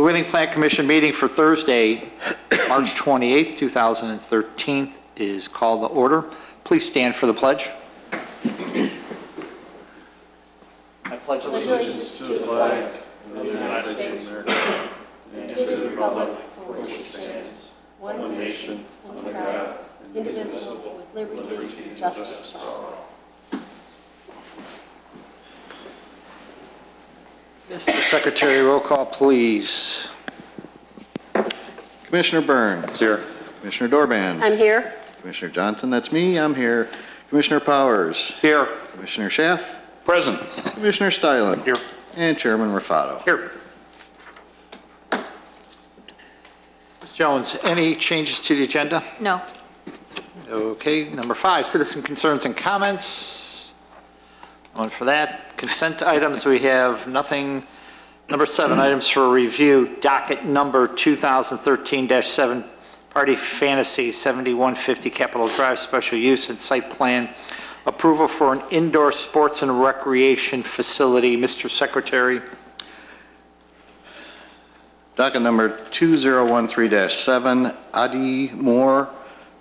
The Wheeling Plant Commission meeting for Thursday, March 28th, 2013 is called to order. Please stand for the pledge. I pledge allegiance to the flag of the United States of America and to the republic for which it stands, one nation, under God, indivisible, with liberty and justice for all. Mr. Secretary, roll call, please. Commissioner Burns. Here. Commissioner Dorban. I'm here. Commissioner Johnson, that's me, I'm here. Commissioner Powers. Here. Commissioner Schaff. Present. Commissioner Stylen. Here. And Chairman Rafato. Here. Ms. Jones, any changes to the agenda? No. Okay, number 5, citizen concerns and comments. One for that. Consent items, we have nothing. Number 7, items for review. Docket number 2013-7, Party Fantasy 7150 Capitol Drive, special use and site plan approval for an indoor sports and recreation facility. Mr. Secretary. Docket number 2013-7, Adi Moore,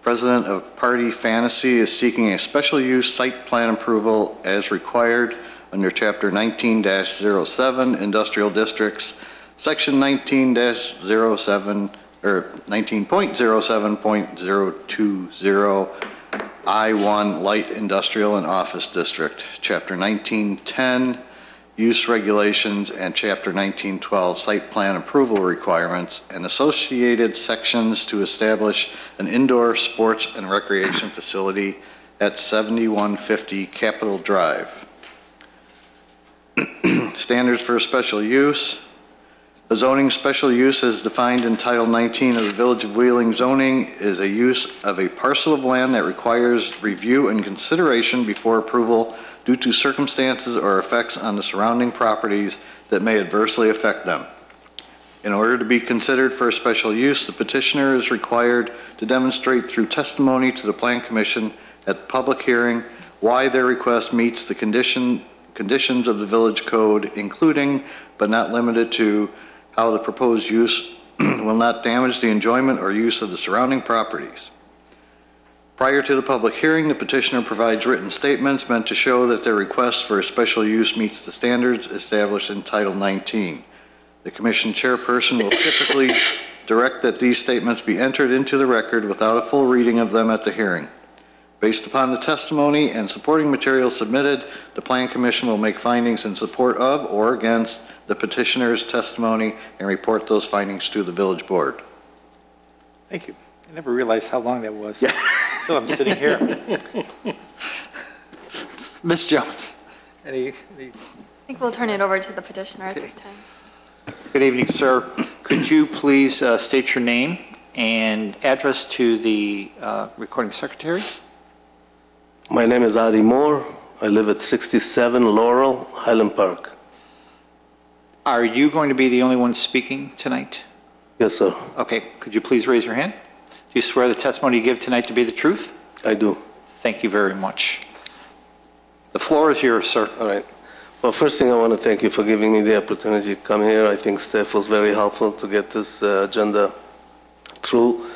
President of Party Fantasy, is seeking a special use site plan approval as required under Chapter 19-07 Industrial Districts, Section 19-07 or 19.07.020 I-1 Light Industrial and Office District, Chapter 1910 Use Regulations, and Chapter 1912 Site Plan Approval Requirements, and associated sections to establish an indoor sports and recreation facility at 7150 Capitol Drive. Standards for special use. A zoning special use as defined in Title 19 of the Village of Wheeling zoning is a use of a parcel of land that requires review and consideration before approval due to circumstances or effects on the surrounding properties that may adversely affect them. In order to be considered for a special use, the petitioner is required to demonstrate through testimony to the Plan Commission at the public hearing why their request meets the conditions of the village code, including but not limited to how the proposed use will not damage the enjoyment or use of the surrounding properties. Prior to the public hearing, the petitioner provides written statements meant to show that their request for a special use meets the standards established in Title 19. The Commission chairperson will typically direct that these statements be entered into the record without a full reading of them at the hearing. Based upon the testimony and supporting materials submitted, the Plan Commission will make findings in support of or against the petitioner's testimony and report those findings to the village board. Thank you. I never realized how long that was until I'm sitting here. Ms. Jones, I think we'll turn it over to the petitioner at this time. Good evening, sir. Could you please state your name and address to the recording secretary? My name is Adi Moore. I live at 67 Laurel, Highland Park. Are you going to be the only one speaking tonight? Yes, sir. Okay. Could you please raise your hand? Do you swear the testimony you give tonight to be the truth? I do. Thank you very much. The floor is yours, sir. All right. Well, first thing I want to thank you for giving me the opportunity to come here. I think staff was very helpful to get this agenda through.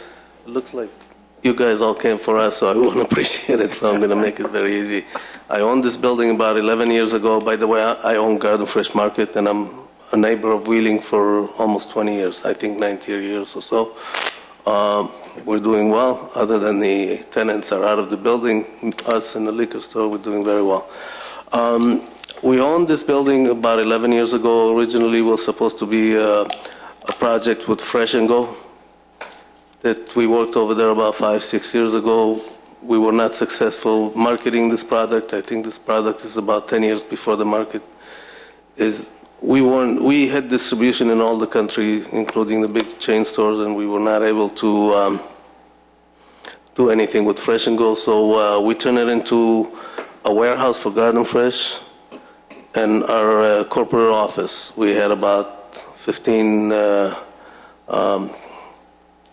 It looks like you guys all came for us, so I want to appreciate it, so I'm going to make it very easy. I owned this building about 11 years ago. By the way, I own Garden Fresh Market, and I'm a neighbor of Wheeling for almost 20 years, I think 19 years or so. We're doing well, other than the tenants are out of the building. Us and the liquor store, we're doing very well. We owned this building about 11 years ago. Originally, it was supposed to be a project with Fresh and Go that we worked over there about 5-6 years ago. We were not successful marketing this product. I think this product is about 10 years before the market is. We had distribution in all the country, including the big chain stores, and we were not able to do anything with Fresh and Go. So we turned it into a warehouse for Garden Fresh and our corporate office. We had about 15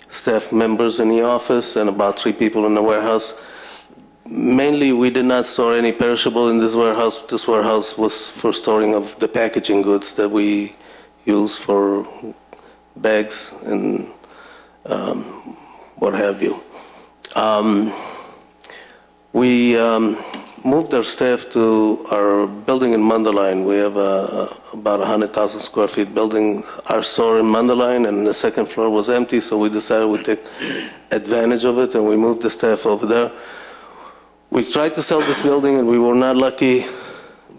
staff members in the office and about 3 people in the warehouse. Mainly, we did not store any perishable in this warehouse. This warehouse was for storing of the packaging goods that we use for bags and what have you. We moved our staff to our building in Mundelein. We have about 100,000 square feet building, our store in Mundelein, and the second floor was empty, so we decided we'd take advantage of it, and we moved the staff over there. We tried to sell this building, and we were not lucky.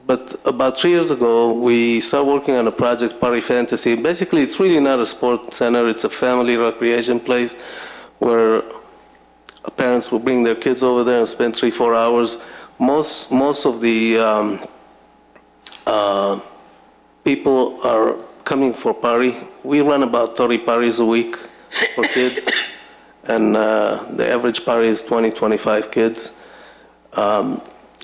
But about 3 years ago, we started working on a project, Party Fantasy. Basically, it's really not a sport center. It's a family recreation place where parents will bring their kids over there and spend 3-4 hours. Most of the people are coming for party. We run about 30 parties a week for kids, and the average party is 20-25 kids.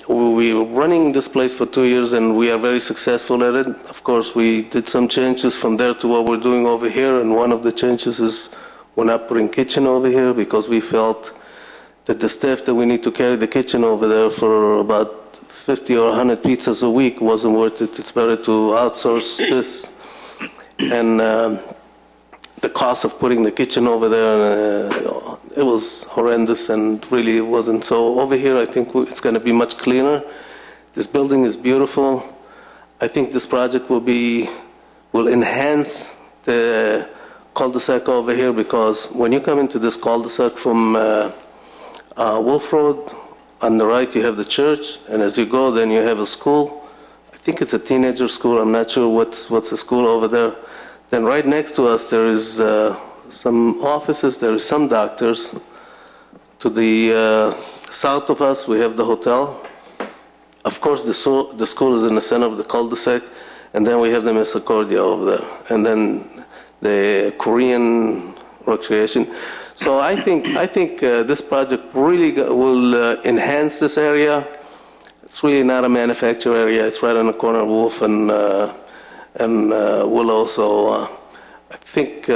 We were running this place for 2 years, and we are very successful at it. Of course, we did some changes from there to what we're doing over here, and one of the changes is we're not putting kitchen over here because we felt that the staff that we need to carry the kitchen over there for about 50 or 100 pizzas a week wasn't worth it. It's better to outsource this. And the cost of putting the kitchen over there, it was horrendous, and really it wasn't. So over here, I think it's going to be much cleaner. This building is beautiful. I think this project will enhance the cul-de-sac over here, because when you come into this cul-de-sac from Wolf Road, on the right you have the church, and as you go, then you have a school. I think it's a teenager school. I'm not sure what's the school over there. Then right next to us there is some offices, there is some doctors. To the south of us we have the hotel. Of course the school is in the center of the cul-de-sac, and then we have the Misericordia over there, and then the Korean recreation. So I think this project really will enhance this area. It's really not a manufacturing area. It's right on the corner of Wolf and Willow. So I think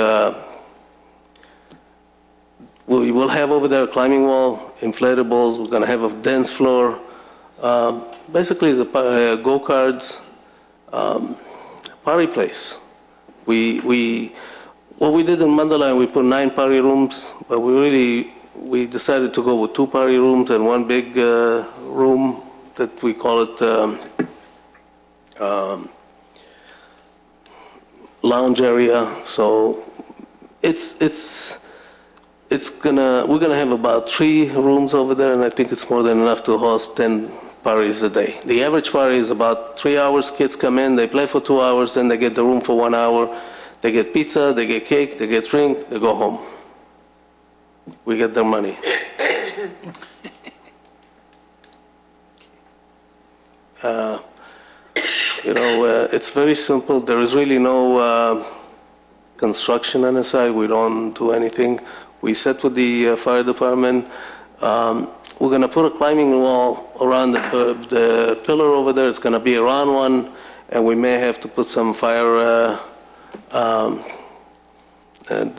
we will have over there a climbing wall, inflatables. We're going to have a dance floor. Basically, it's a go-karts party place. What we did in Mundelein, we put 9 party rooms, but we decided to go with 2 party rooms and 1 big room that we call it lounge area. So we're gonna have about 3 rooms over there, and I think it's more than enough to host 10 parties a day. The average party is about 3 hours. Kids come in, they play for 2 hours, then they get the room for 1 hour. They get pizza, they get cake, they get drink, they go home. We get their money. It's very simple. There is really no construction on the side. We don't do anything. We sat with the fire department. We're going to put a climbing wall around the pillar over there. It's going to be a round one, and we may have to put some fire. And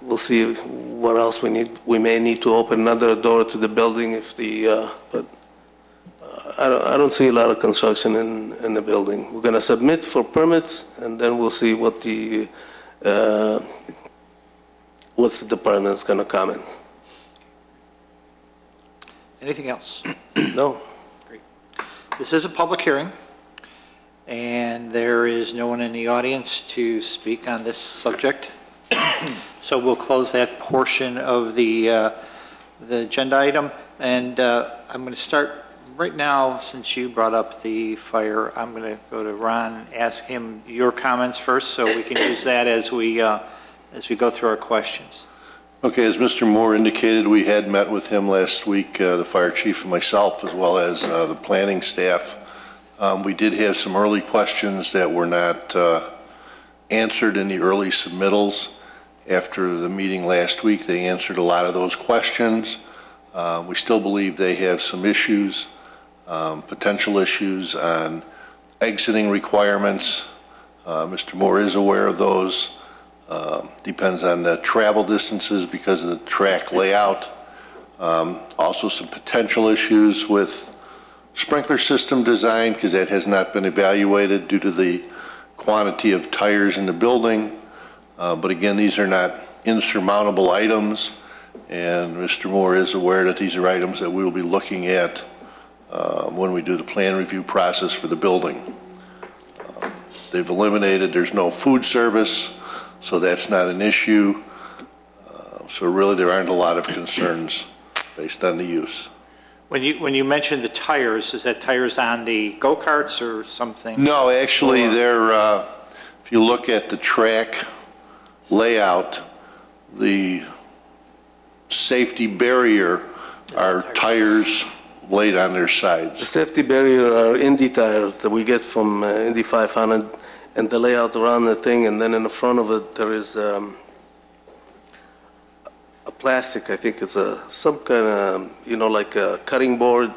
we'll see what else we need. We may need to open another door to the building if but I don't see a lot of construction in the building. We're going to submit for permits, and then we'll see what's the department's going to comment. Anything else? No. Great. This is a public hearing, and there is no one in the audience to speak on this subject. So we'll close that portion of the agenda item, and I'm going to start right now. Since you brought up the fire, I'm going to go to Ron, ask him your comments first, so we can use that as we go through our questions. Okay, as Mr. Moore indicated, we had met with him last week, the fire chief and myself, as well as the planning staff. We did have some early questions that were not answered in the early submittals. After the meeting last week, they answered a lot of those questions. We still believe they have some issues, potential issues on exiting requirements. Mr. Moore is aware of those. Depends on the travel distances because of the track layout. Also some potential issues with sprinkler system design, because that has not been evaluated due to the quantity of tires in the building. But again, these are not insurmountable items, and Mr. Moore is aware that these are items that we will be looking at when we do the plan review process for the building. They've eliminated, there's no food service, so that's not an issue. So really, there aren't a lot of concerns based on the use. When you mentioned the tires, is that tires on the go-karts or something? No, actually, they're, if you look at the track layout, the safety barrier are tires laid on their The sides. safety barrier are Indy tires that we get from Indy 500, and the layout around the thing, and then in the front of it, there is a plastic, I think it's some kind of, like a cutting board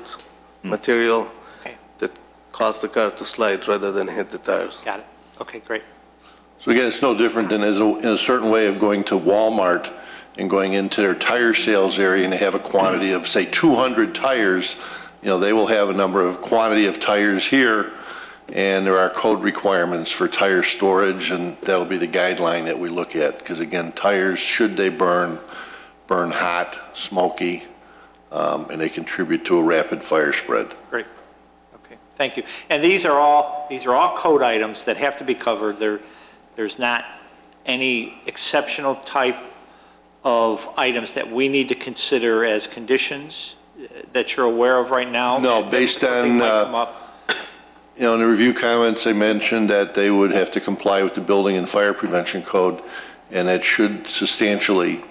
material Okay. that causes the car to slide rather than hit the tires. Got it. Okay, great. So again, it's no different than in a certain way of going to Walmart and going into their tire sales area and they have a quantity of, say, 200 tires. They will have a number of quantity of tires here, and there are code requirements for tire storage, and that'll be the guideline that we look at. Because again, tires, should they burn hot, smoky, and they contribute to a rapid fire spread. Great. Okay, thank you. And these are all code items that have to be covered. There's not any exceptional type of items that we need to consider as conditions that you're aware of right now? No, that based something on, might come up? in the review comments, they mentioned that they would have to comply with the building and fire prevention code, and that should substantially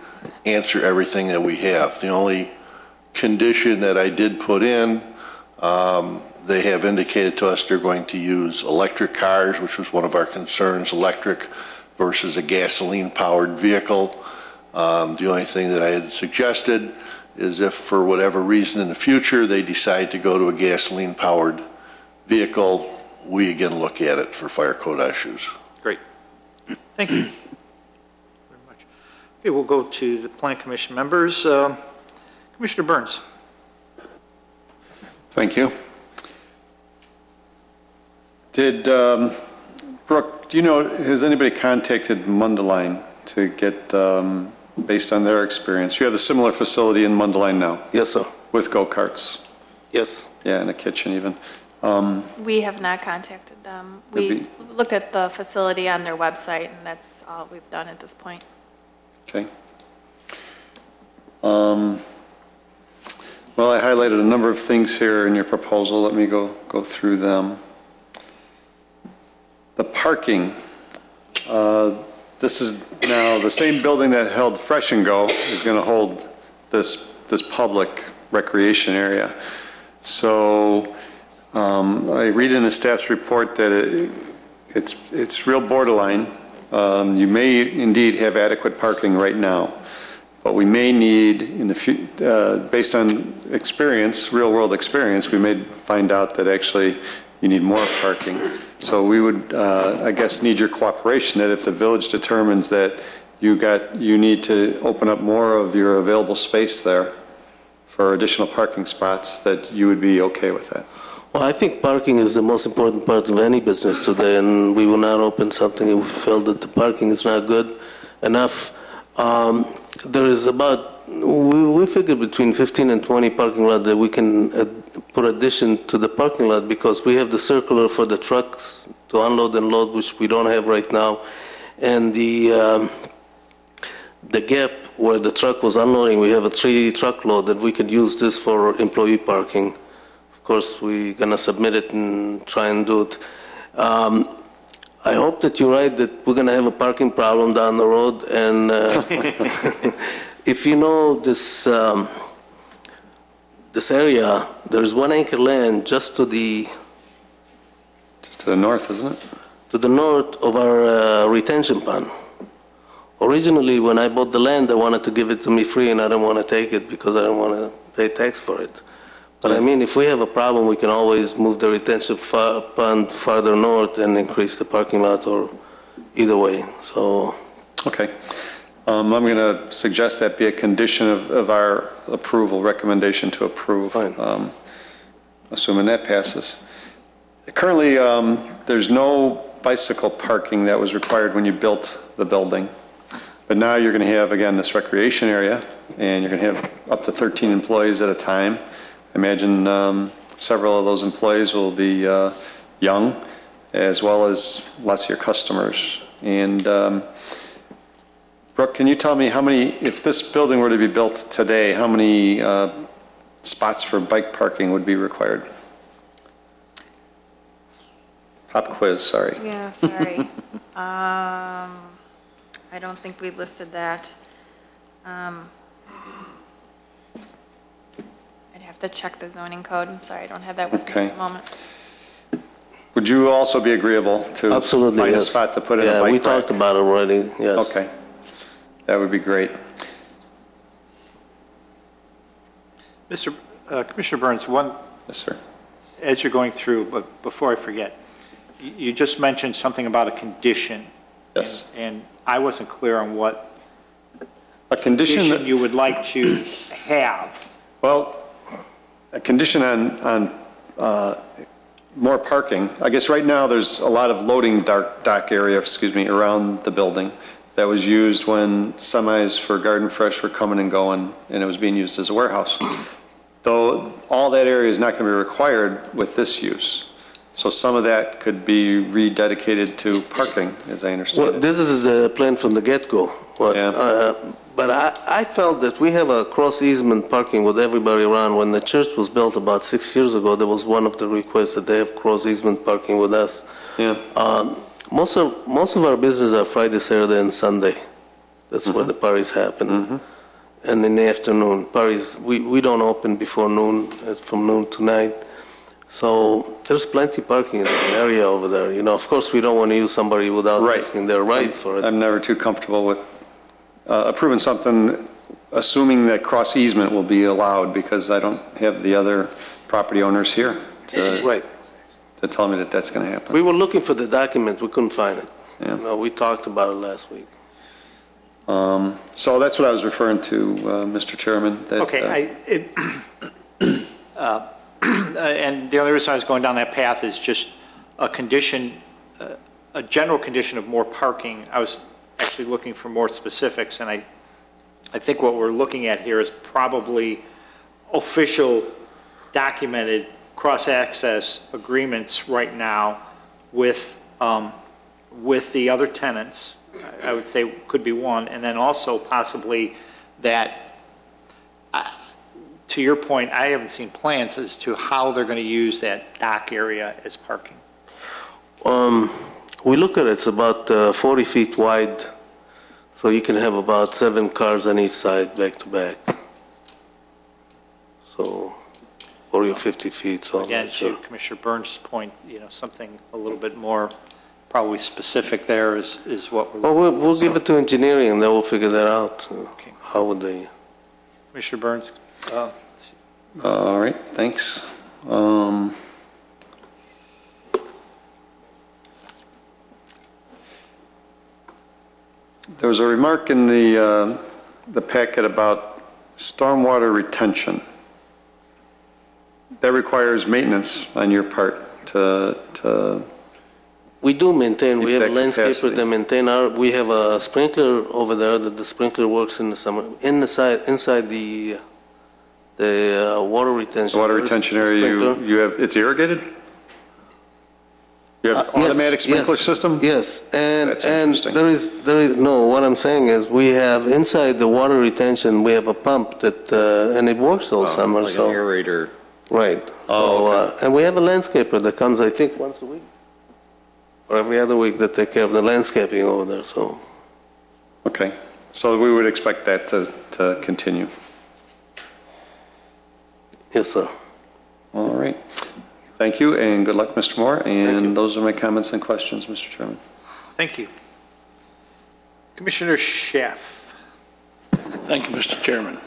answer everything that we have. The only condition that I did put in, they have indicated to us they're going to use electric cars, which was one of our concerns, electric versus a gasoline-powered vehicle. The only thing that I had suggested is if for whatever reason in the future they decide to go to a gasoline-powered vehicle, we again look at it for fire code issues. Great. Thank you very much. Okay, we'll go to the Plan Commission members. Commissioner Burns. Thank you. Brooke, do you know, has anybody contacted Mundelein to get, based on their experience? You have a similar facility in Mundelein now Yes, sir. with go-karts. Yes. Yeah, and a kitchen even. We have not contacted them. It'd We be- looked at the facility on their website, and that's all we've done at this point. Okay. Well, I highlighted a number of things here in your proposal. Let me go through them. The parking. This is now the same building that held Fresh and Go is going to hold this public recreation area. So I read in the staff's report that it's real borderline. You may indeed have adequate parking right now, but we may need in the based on experience, real world experience, we may find out that actually you need more parking. So we would, I guess, need your cooperation that if the village determines that you need to open up more of your available space there for additional parking spots, that you would be okay with that. Well, I think parking is the most important part of any business today, and we will not open something if we feel that the parking is not good enough. There is about, we figure between 15 and 20 parking lots that we can put addition to the parking lot, because we have the circular for the trucks to unload and load, which we don't have right now, and the gap where the truck was unloading, we have a 3 truckload that we could use this for employee parking. Of course, we're gonna submit it and try and do it. I hope that you're right, that we're gonna have a parking problem down the road, and if you know this this area, there's 1 acre land just to the north, isn't it? To the north of our retention pond. Originally, when I bought the land, they wanted to give it to me free, and I didn't want to take it because I didn't want to pay tax for it. But I mean, if we have a problem, we can always move the retention pond farther north and increase the parking lot, or either way. So. Okay. I'm going to suggest that be a condition of our approval, recommendation to approve. Fine. Assuming that passes. Currently, there's no bicycle parking that was required when you built the building. But now you're going to have, again, this recreation area, and you're going to have up to 13 employees at a time. Imagine several of those employees will be young, as well as lots of your customers. And Brooke, can you tell me how many, if this building were to be built today, how many spots for bike parking would be required? Pop quiz, sorry. Yeah, sorry. I don't think we listed that. I'd have to check the zoning code. I'm sorry, I don't have that with me Okay. at the moment. Would you also be agreeable to Absolutely, find a yes. spot to put in a Yeah, bike we rack? talked about it already, yes. Okay, that would be great. Commissioner Burns, Yes, sir. as you're going through, but before I forget, you just mentioned something about a condition. Yes. And I wasn't clear on what A condition, condition you would like to have. well, a condition on more parking. I guess right now, there's a lot of loading dock area, around the building that was used when semis for Garden Fresh were coming and going, and it was being used as a warehouse. Though all that area is not going to be required with this use. So some of that could be rededicated to parking, as I Well, understand it. this is a plan from the get-go. Yeah. But I felt that we have a cross easement parking with everybody around. When the church was built about 6 years ago, that was one of the requests that they have cross easement parking with us. Yeah, Most of our business are Friday, Saturday, and Sunday. That's where the parties happen. And in the afternoon, parties, we don't open before noon, from noon to night. So there's plenty parking in the area over there. You know, of course, we don't want to use somebody without Right. asking their right for it. I'm never too comfortable with approving something, assuming that cross easement will be allowed, because I don't have the other property owners here Right. to tell me that that's going to happen. We were looking for the document, we couldn't find it. Yeah. You know, we talked about it last week. So that's what I was referring to, Mr. Chairman. that, Okay, and the only reason I was going down that path is just a condition, a general condition of more parking. I was actually looking for more specifics, and I think what we're looking at here is probably official, documented cross-access agreements right now with the other tenants. I would say could be one, and then also possibly that, to your point, I haven't seen plans as to how they're going to use that dock area as parking. We look at it, it's about 40 feet wide, so you can have about 7 cars on each side, back to back. So 40 or 50 feet, so I'm Again, not to sure. Commissioner Burns' point, something a little bit more probably specific there is what we're Well, looking for. we'll give it to engineering, and they will figure that out. Okay. How would they? Commissioner Burns, All right, thanks. There was a remark in the packet about stormwater retention. That requires maintenance on your part to We do maintain, we Keep have a that landscaper capacity. that maintain we have a sprinkler over there, that the sprinkler works in the summer, inside the water retention. water there is a retention area, sprinkler. you have, it's irrigated? You have Yes, automatic sprinkler yes, system? Yes, and That's interesting. there is, no, what I'm saying is, we have, inside the water retention, we have a pump that, and it works all summer, Like an so. aerator. Right. Oh, So, and we have a landscaper that comes, I think, once a week, or every other week, that take care of the landscaping over there, so. Okay, so we would expect that to continue. Yes, sir. All right. Thank you, and good luck, Mr. Moore. you. And those are my comments and questions, Mr. Chairman. thank you. Commissioner Schaaf. Thank you, Mr. Chairman.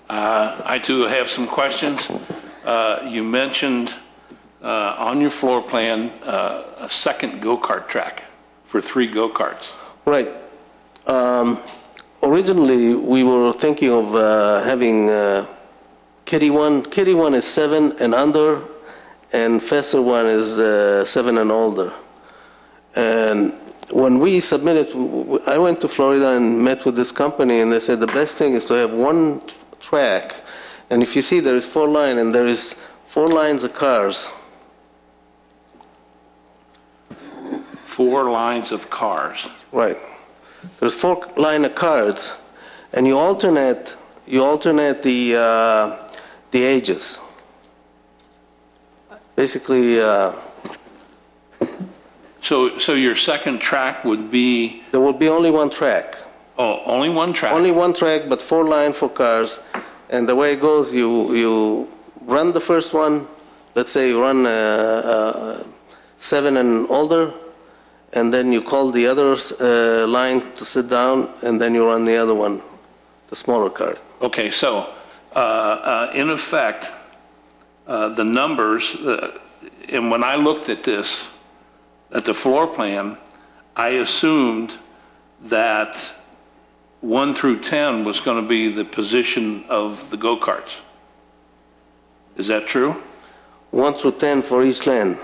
I too have some questions. You mentioned on your floor plan a second go-kart track for 3 go-karts. Right. Originally, we were thinking of having kiddie one. Kiddie one is 7 and under, and faster one is 7 and older. And when we submitted, I went to Florida and met with this company, and they said the best thing is to have one track, and if you see there is 4 lines, and there is 4 lines of cars. 4 lines of cars. Right. There's 4 lines of cars, and you alternate the ages. Basically, So your second track would be, there will be only one track. only one track? Only one track, but 4 lines for cars. And the way it goes, you run the first one, let's say you run 7 and older, and then you call the other line to sit down, and then you run the other one, the smaller car. Okay, so in effect, the numbers, and when I looked at this, at the floor plan, I assumed that 1 through 10 was going to be the position of the go-karts. Is that true? 1 through 10 for each lane.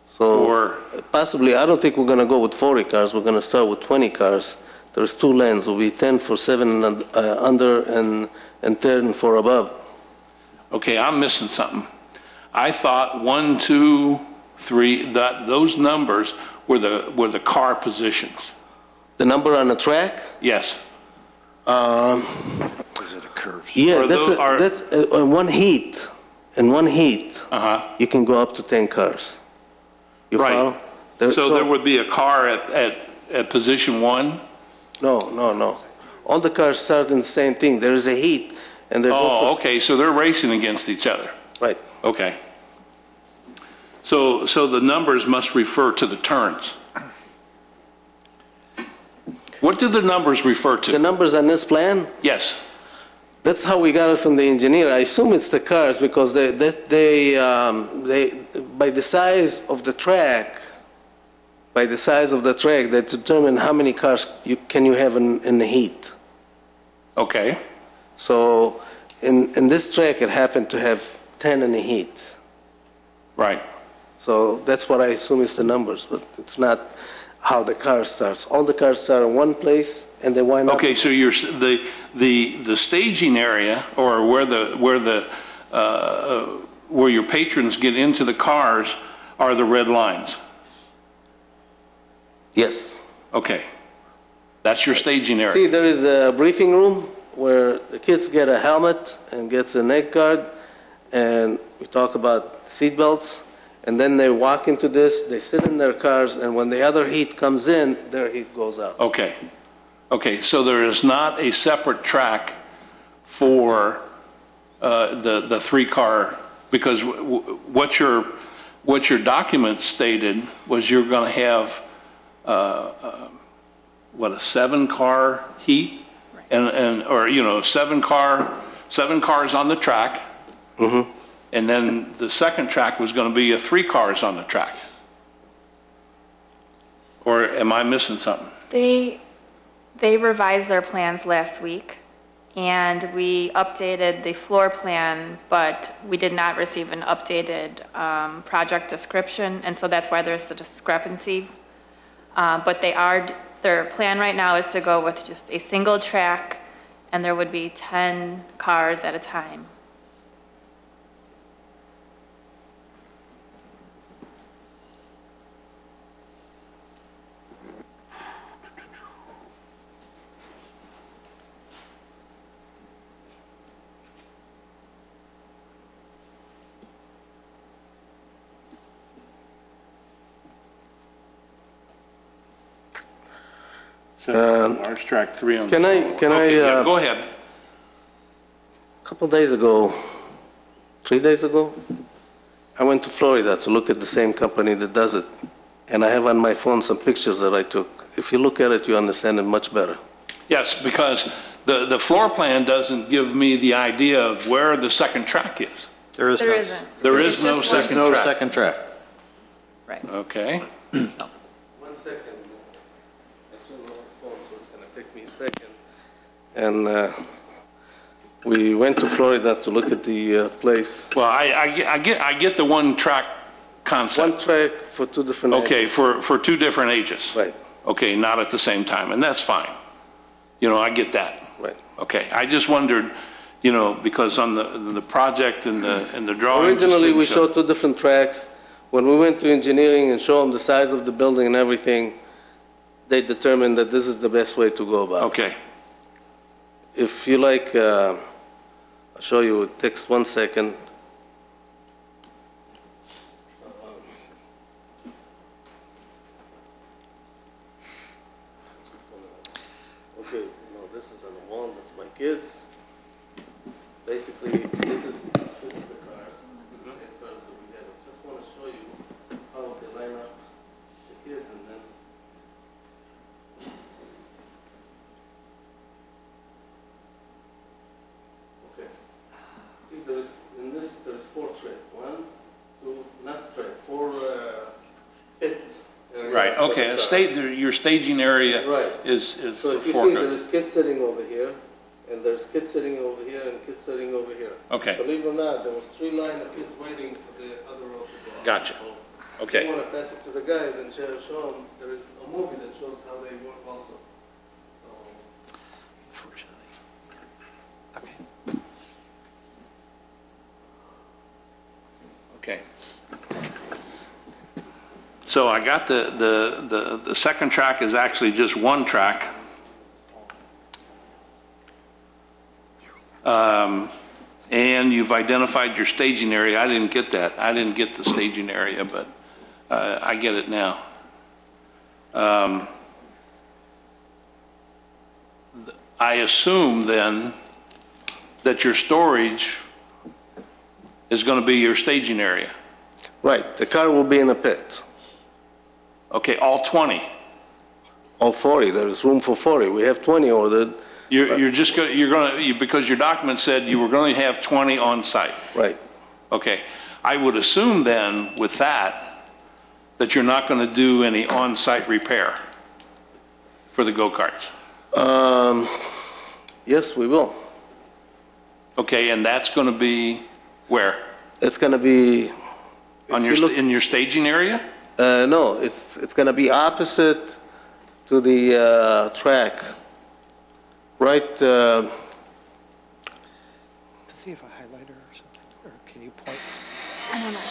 So Or, possibly, I don't think we're going to go with 40 cars. We're going to start with 20 cars. There's 2 lanes. Will be 10 for 7 and under and 10 for above. okay, I'm missing something. I thought 1, 2, 3, those numbers were the car positions. The number on the track? Yes. Those are the curves. Yeah, Or that's one heat. In one heat, Uh-huh. you can go up to 10 cars. You Right. follow? So there would be a car at position 1? No. All the cars start in the same thing. There is a heat, and they go Oh, for... okay, so they're racing against each other. Right. Okay. So the numbers must refer to the turns. What do the numbers refer The to? numbers on this plan, Yes. that's how we got it from the engineer. I assume it's the cars because they by the size of the track, they determine how many cars can you have in the heat. Okay. So in this track, it happened to have 10 in the heat. Right. So that's what I assume is the numbers, but it's not how the car starts. All the cars start in one place and they wind up. Okay, so the staging area, or where your patrons get into the cars, are the red lines. Yes. Okay. That's your staging area. See, there is a briefing room where the kids get a helmet and gets a neck guard, and we talk about seat belts, and then they walk into this, they sit in their cars, and when the other heat comes in, their heat goes out. Okay. Okay, so there is not a separate track for the 3-car, because what your document stated was you're going to have a 7-car heat, or 7 cars on the track, and then the second track was going to be 3 cars on the track. Or am I missing something? They revised their plans last week, and we updated the floor plan, but we did not receive an updated project description, and so that's why there's the discrepancy. But their plan right now is to go with just a single track, and there would be 10 cars at a time. Large track 3 on the Can I- floor. can I, Okay, yeah, go ahead. A couple days ago, 3 days ago, I went to Florida to look at the same company that does it. And I have on my phone some pictures that I took. If you look at it, you understand it much better. Yes, because the floor plan doesn't give me the idea of where the second track is. There is There no. isn't. There It's is no just one- second No track. second track. Right. Okay. 1 second. I turned off the phone, so it's going to take me a second. And we went to Florida to look at the place. Well, I get the one track concept? One track for two different. Okay, for two different ages? Right. Okay, not at the same time, and that's fine. You know, I get that. Right. Okay, I just wondered, you know, because on the project and the drawings. it Originally, didn't we show- showed two different tracks. When we went to engineering and showed them the size of the building and everything, they determined that this is the best way to go about it. Okay, If you like, I'll show you with text 1 second. Okay, no, this is on the wall, that's my kids. Basically, this is the cars, this is the same cars that we have. Just want to show you how they line up the kids and then. Okay. See, there is, in this, there is 4 track. 1, 2, not track, 4 pit. area right, for okay, the a car. your staging area Right. is So for if you four see, there cars. is kids sitting over here, and there's kids sitting over here, and kids sitting over here. Okay. Believe it or not, there was 3 lines of kids waiting for the other row to go. Gotcha. If Okay. you want to pass it to the guys and show them, there is a movie that shows how they work also. So, Unfortunately. Okay. Okay. So I got the second track is actually just one track. And you've identified your staging area. I didn't get that. I didn't get the staging area, but I get it now. I assume then that your storage is going to be your staging area. right, the car will be in a pit. Okay, all 20. All 40, there is room for 40. We have 20 ordered. You're just going to, because your document said you were going to have 20 on site. Right. Okay. I would assume then with that you're not going to do any on-site repair for the go-karts. Yes, we will. Okay, and that's going to be where? It's going to be. On if you look- in your staging area? No, it's going to be opposite to the track. Right, Does he have a highlighter or something? Or can you point? I don't know. I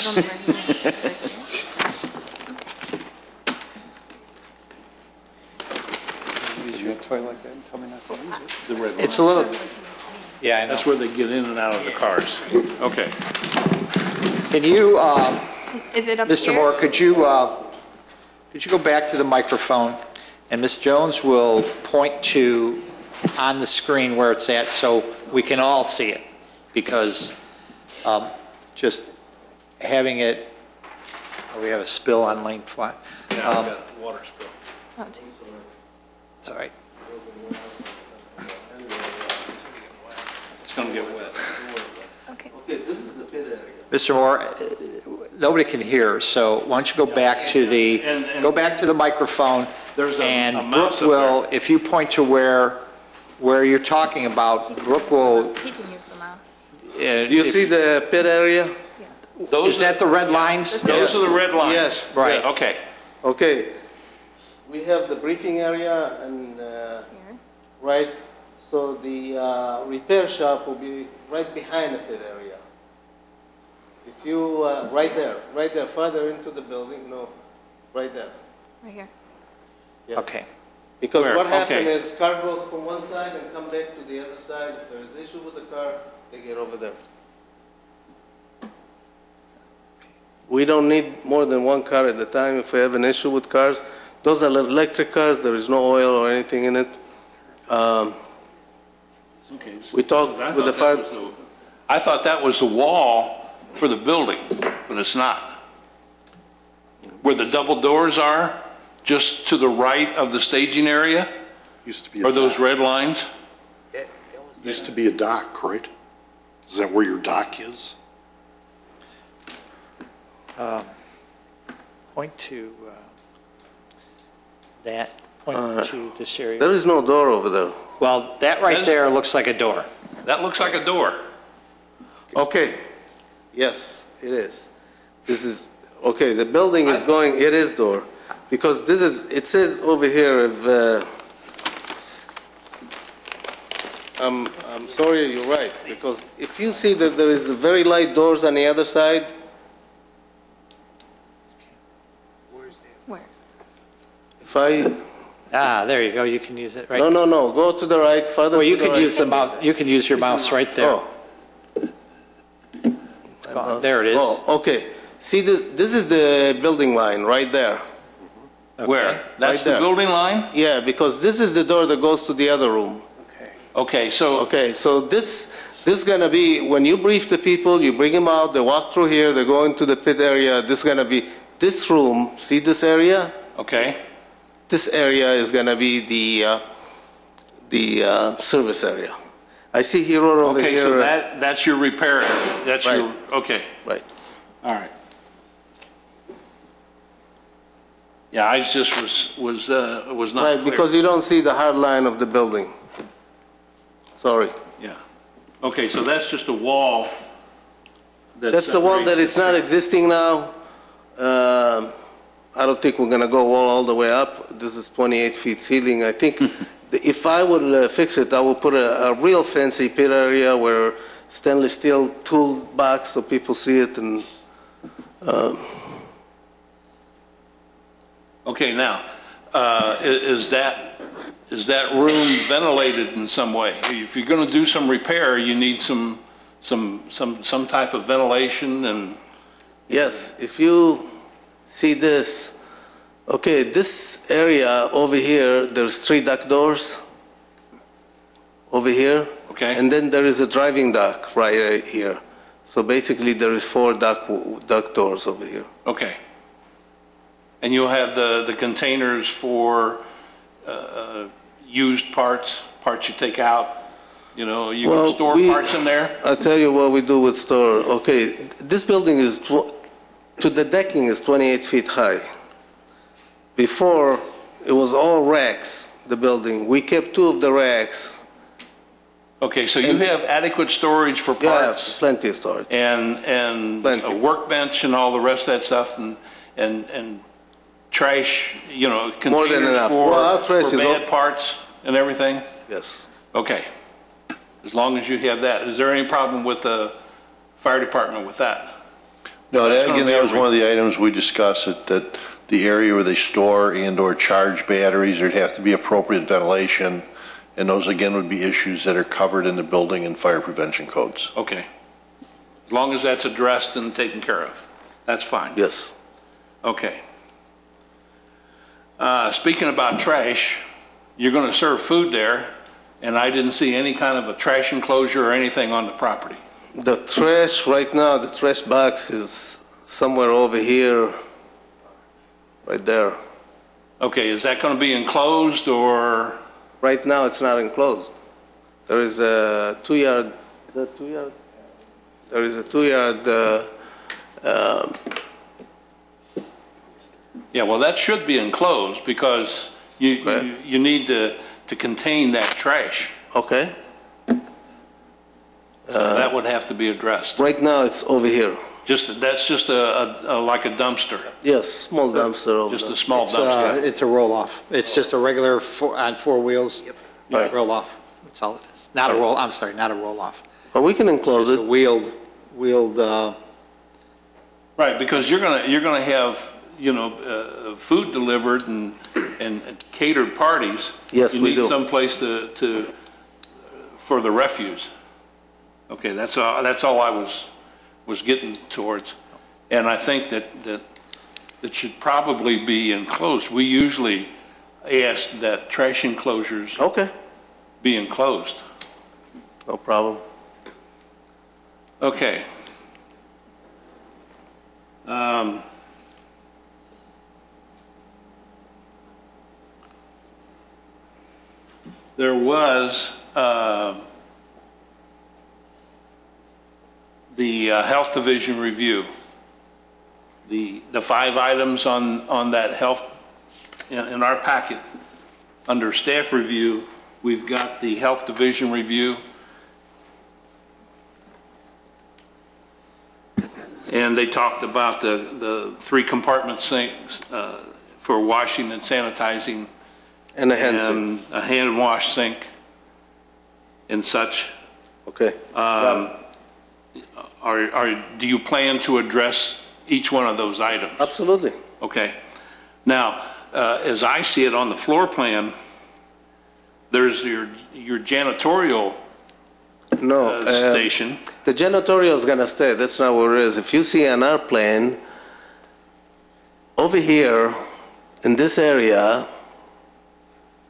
don't know where he is. Use your toy like that and tell me not to use it. The red It's a little, yeah, I know. That's where they get in and out of the cars. Okay. Can you, Is it up here? Mr. Moore, could you go back to the microphone? And Ms. Jones will point to on the screen where it's at so we can all see it. Because just having it, oh, we have a spill on lane 5. Water spill. Oh, geez. It's all right. It's going to get wet. Okay. okay, this is the pit area. Mr. Moore, nobody can hear, so why don't you go back to the, go back to the microphone. There's a And mouse Brooke up will, if you point to where you're talking about, Brooke will. He can use the mouse. Do you see the pit area? Is that the red lines? Those are the red lines? Yes. Right. yes. Okay. Okay. We have the briefing area and, Here. right, so the repair shop will be right behind the pit area. If you, right there, farther into the building, no, right there. Right here. Yes. Okay. Because Where? what happened Okay. is car goes from one side and come back to the other side. If there is issue with the car, they get over there. We don't need more than one car at a time if we have an issue with cars. Those are electric cars, there is no oil or anything in it. Okay. We talked with the fire. I thought that was the wall for the building, but it's not. Where the double doors are, just to the right of the staging area, Used to be are a those dock. red lines? Used to be a dock, right? Is that where your dock is? Point to that, point to this area. There is no door over there. Well, that right there looks like a door. That looks like a door. Okay, yes, it is. This is, okay, the building is going, it is door, because this is, it says over here, if, I'm sorry, you're right, because if you see that there is very light doors on the other side, Where? if I, There you go, you can use it, right? no, go to the right, further Well, to you the could right. use the mouse, you can use your mouse right there. Oh. There it is. Oh, okay. See, this is the building line right there. Where? That's the there. building line? Yeah, because this is the door that goes to the other room. Okay, so, Okay, so this is gonna be, when you brief the people, you bring them out, they walk through here, they go into the pit area, this is gonna be, this room, see this area? okay, This area is gonna be the service area. I see here or over okay, here. so that's your repair area, that's your, Right. okay, Right. all right. Yeah, I just was not Right, clear. because you don't see the hard line of the building. Sorry. Yeah, okay, so that's just a wall that That's the one that separates is not existing now. I don't think we're gonna go all the way up. This is 28 feet ceiling. I think if I would fix it, I would put a real fancy pit area where stainless steel toolbox so people see it and, Okay, now, is that room ventilated in some way? If you're going to do some repair, you need some type of ventilation and, yes, if you see this, okay, this area over here, there's 3 duct doors over here. okay? And then there is a driving dock right here. So basically, there is 4 duct doors over here. Okay. And you'll have the containers for used parts you take out, you know, you can store parts in there? I'll tell you what we do with store. Okay, this building is, to the decking is 28 feet high. Before, it was all racks, the building. We kept 2 of the racks. Okay, so you have adequate storage for Yeah, parts? plenty of storage. And Plenty. a workbench and all the rest of that stuff and trash, you know, More than containers enough. Well, our trash for is bad all- parts and everything? Yes. Okay. As long as you have that. Is there any problem with the fire department with that? No, That's that, gonna again, be that a was one of the items we discussed, that the area where they store and/or charge batteries, there'd have to be appropriate ventilation, and those, again, would be issues that are covered in the building and fire prevention codes. Okay. As long as that's addressed and taken care of, that's fine. Yes. Okay. Speaking about trash, you're going to serve food there, and I didn't see any kind of a trash enclosure or anything on the property. The trash, right now, the trash box is somewhere over here, right there. Okay, is that going to be enclosed or? Right now, it's not enclosed. There is a 2-yard, is that 2-yard? There is a 2-yard, Yeah, well, that should be enclosed because you need to contain that trash. okay. So that would have to be addressed. Right now, it's over here. That's just like a dumpster, Yes, small dumpster over just there. a small dumpster. It's a roll-off. It's just a regular on 4 wheels. Right. Roll-off. That's all it is. Not a roll, I'm sorry, not a roll-off. But we can It's enclose just a it. wheeled, Right, because you're gonna have, you know, food delivered and catered parties. Yes, we You do. need someplace for the refuse. Okay, that's all I was getting towards. And I think that it should probably be enclosed. We usually ask that trash enclosures Okay, be enclosed. no problem. Okay. There was the Health Division review. The 5 items on that health, in our packet, under staff review, we've got the Health Division review. And they talked about the 3 compartment sinks for washing and sanitizing. And a hand sink. And a hand wash sink and such. Okay. Do you plan to address each one of those items? Absolutely. Okay. Now, as I see it on the floor plan, there's your janitorial station. The janitorial is going to stay. That's not what it is. If you see on our plan, over here in this area,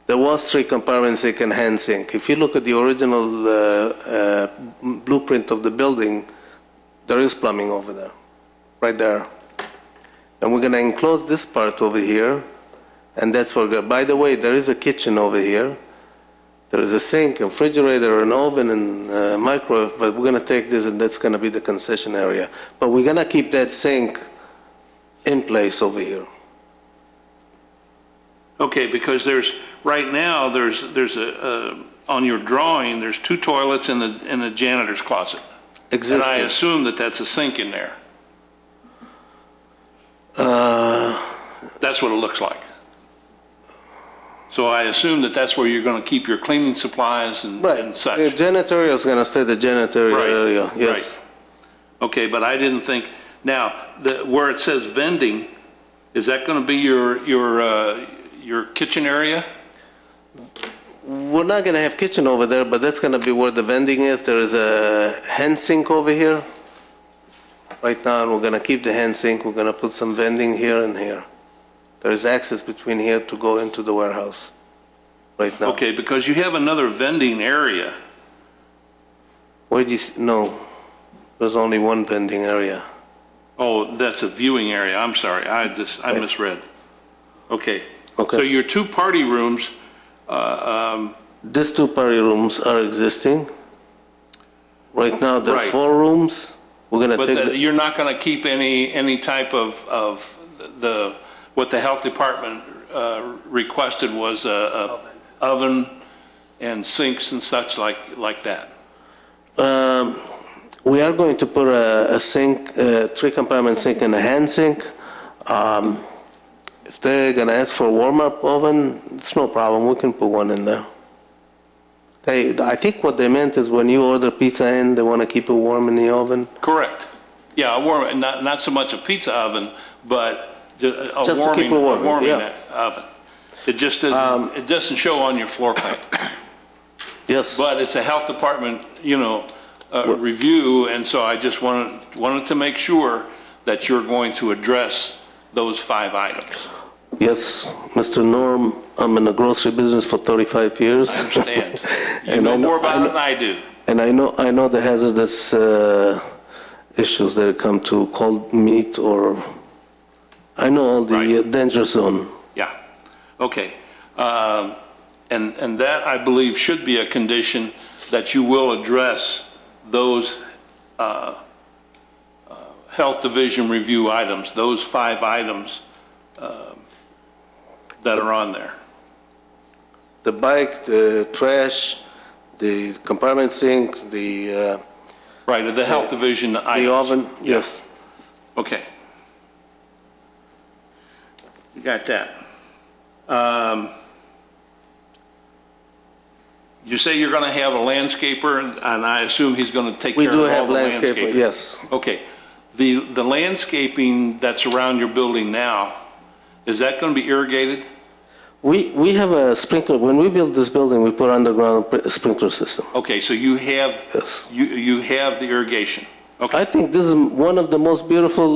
there was 3 compartment sink and hand sink. If you look at the original blueprint of the building, there is plumbing over there, right there. And we're going to enclose this part over here, and that's where we're going. By the way, there is a kitchen over here. There is a sink, a refrigerator, an oven, and microwave, but we're going to take this, and that's going to be the concession area. But we're going to keep that sink in place over here. Okay, because right now there's on your drawing, there's 2 toilets in the janitor's closet. Existing. And I assume that that's a sink in there. That's what it looks like. So I assume that that's where you're going to keep your cleaning supplies and such. The janitorial is going to stay the janitorial area, yes. Right. Okay, but I didn't think, now, where it says vending, is that going to be your kitchen area? We're not going to have kitchen over there, but that's going to be where the vending is. There is a hand sink over here. Right now, and we're going to keep the hand sink. We're going to put some vending here and here. There is access between here to go into the warehouse right now. Okay, because you have another vending area. Where do you no, there's only one vending area. Oh, that's a viewing area. I'm sorry. I misread. Okay. Okay. So your 2 party rooms, These 2 party rooms are existing. Right now, there are Right. 4 rooms. We're going to take but you're not going to keep any type of what the health department requested was a oven and sinks and such like that. We are going to put a sink, 3 compartment sink and a hand sink. If they're going to ask for a warm-up oven, it's no problem. We can put one in there. I think what they meant is when you order pizza in, they want to keep it warm in the oven. Correct. Yeah, a warm, not so much a pizza oven, but a Just to keep warming, it warm, a warming yeah. oven. It just doesn't, it doesn't show on your floor plan. Yes. But it's a health department, review, and so I just wanted to make sure that you're going to address those 5 items. Yes, Mr. Norm, I'm in the grocery business for 35 years. I understand. You know more about it than I do. And I know the hazardous issues that come to cold meat, or I know all the Right. danger zone. Yeah. Okay. And that, I believe, should be a condition that you will address those Health Division review items, those 5 items that are on there. The bike, the trash, the compartment sink, the Right, the Health Division items. the oven, yes. Okay. You got that. You say you're going to have a landscaper, and I assume he's going to take We care do of all have the landscaper, landscaping? yes. Okay. The landscaping that's around your building now, is that going to be irrigated? We have a sprinkler. When we built this building, we put underground sprinkler system. Okay, so you have, Yes. you have the irrigation. Okay, I think this is one of the most beautiful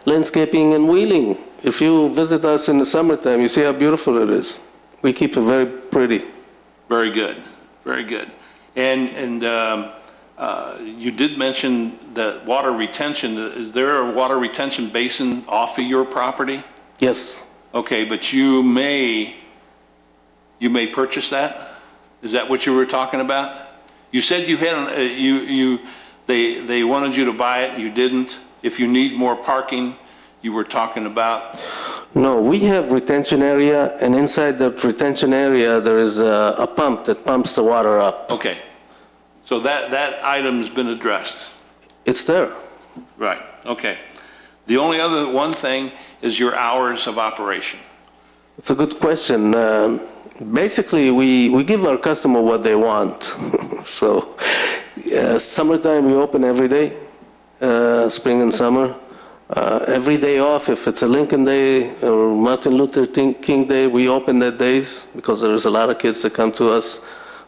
landscaping in Wheeling. If you visit us in the summertime, you see how beautiful it is. We keep it very pretty. very good, very good. And you did mention the water retention. Is there a water retention basin off of your property? Yes. Okay, but you may purchase that? Is that what you were talking about? You said you had, they wanted you to buy it, you didn't. If you need more parking, you were talking about? No, we have retention area, and inside that retention area, there is a pump that pumps the water up. Okay, so that item's been addressed? It's there. Right, okay. The only other one thing is your hours of operation. It's a good question. Basically, we give our customer what they want. So, summertime, we open every day, spring and summer. Every day off, if it's a Lincoln Day or Martin Luther King Day, we open that days because there's a lot of kids that come to us.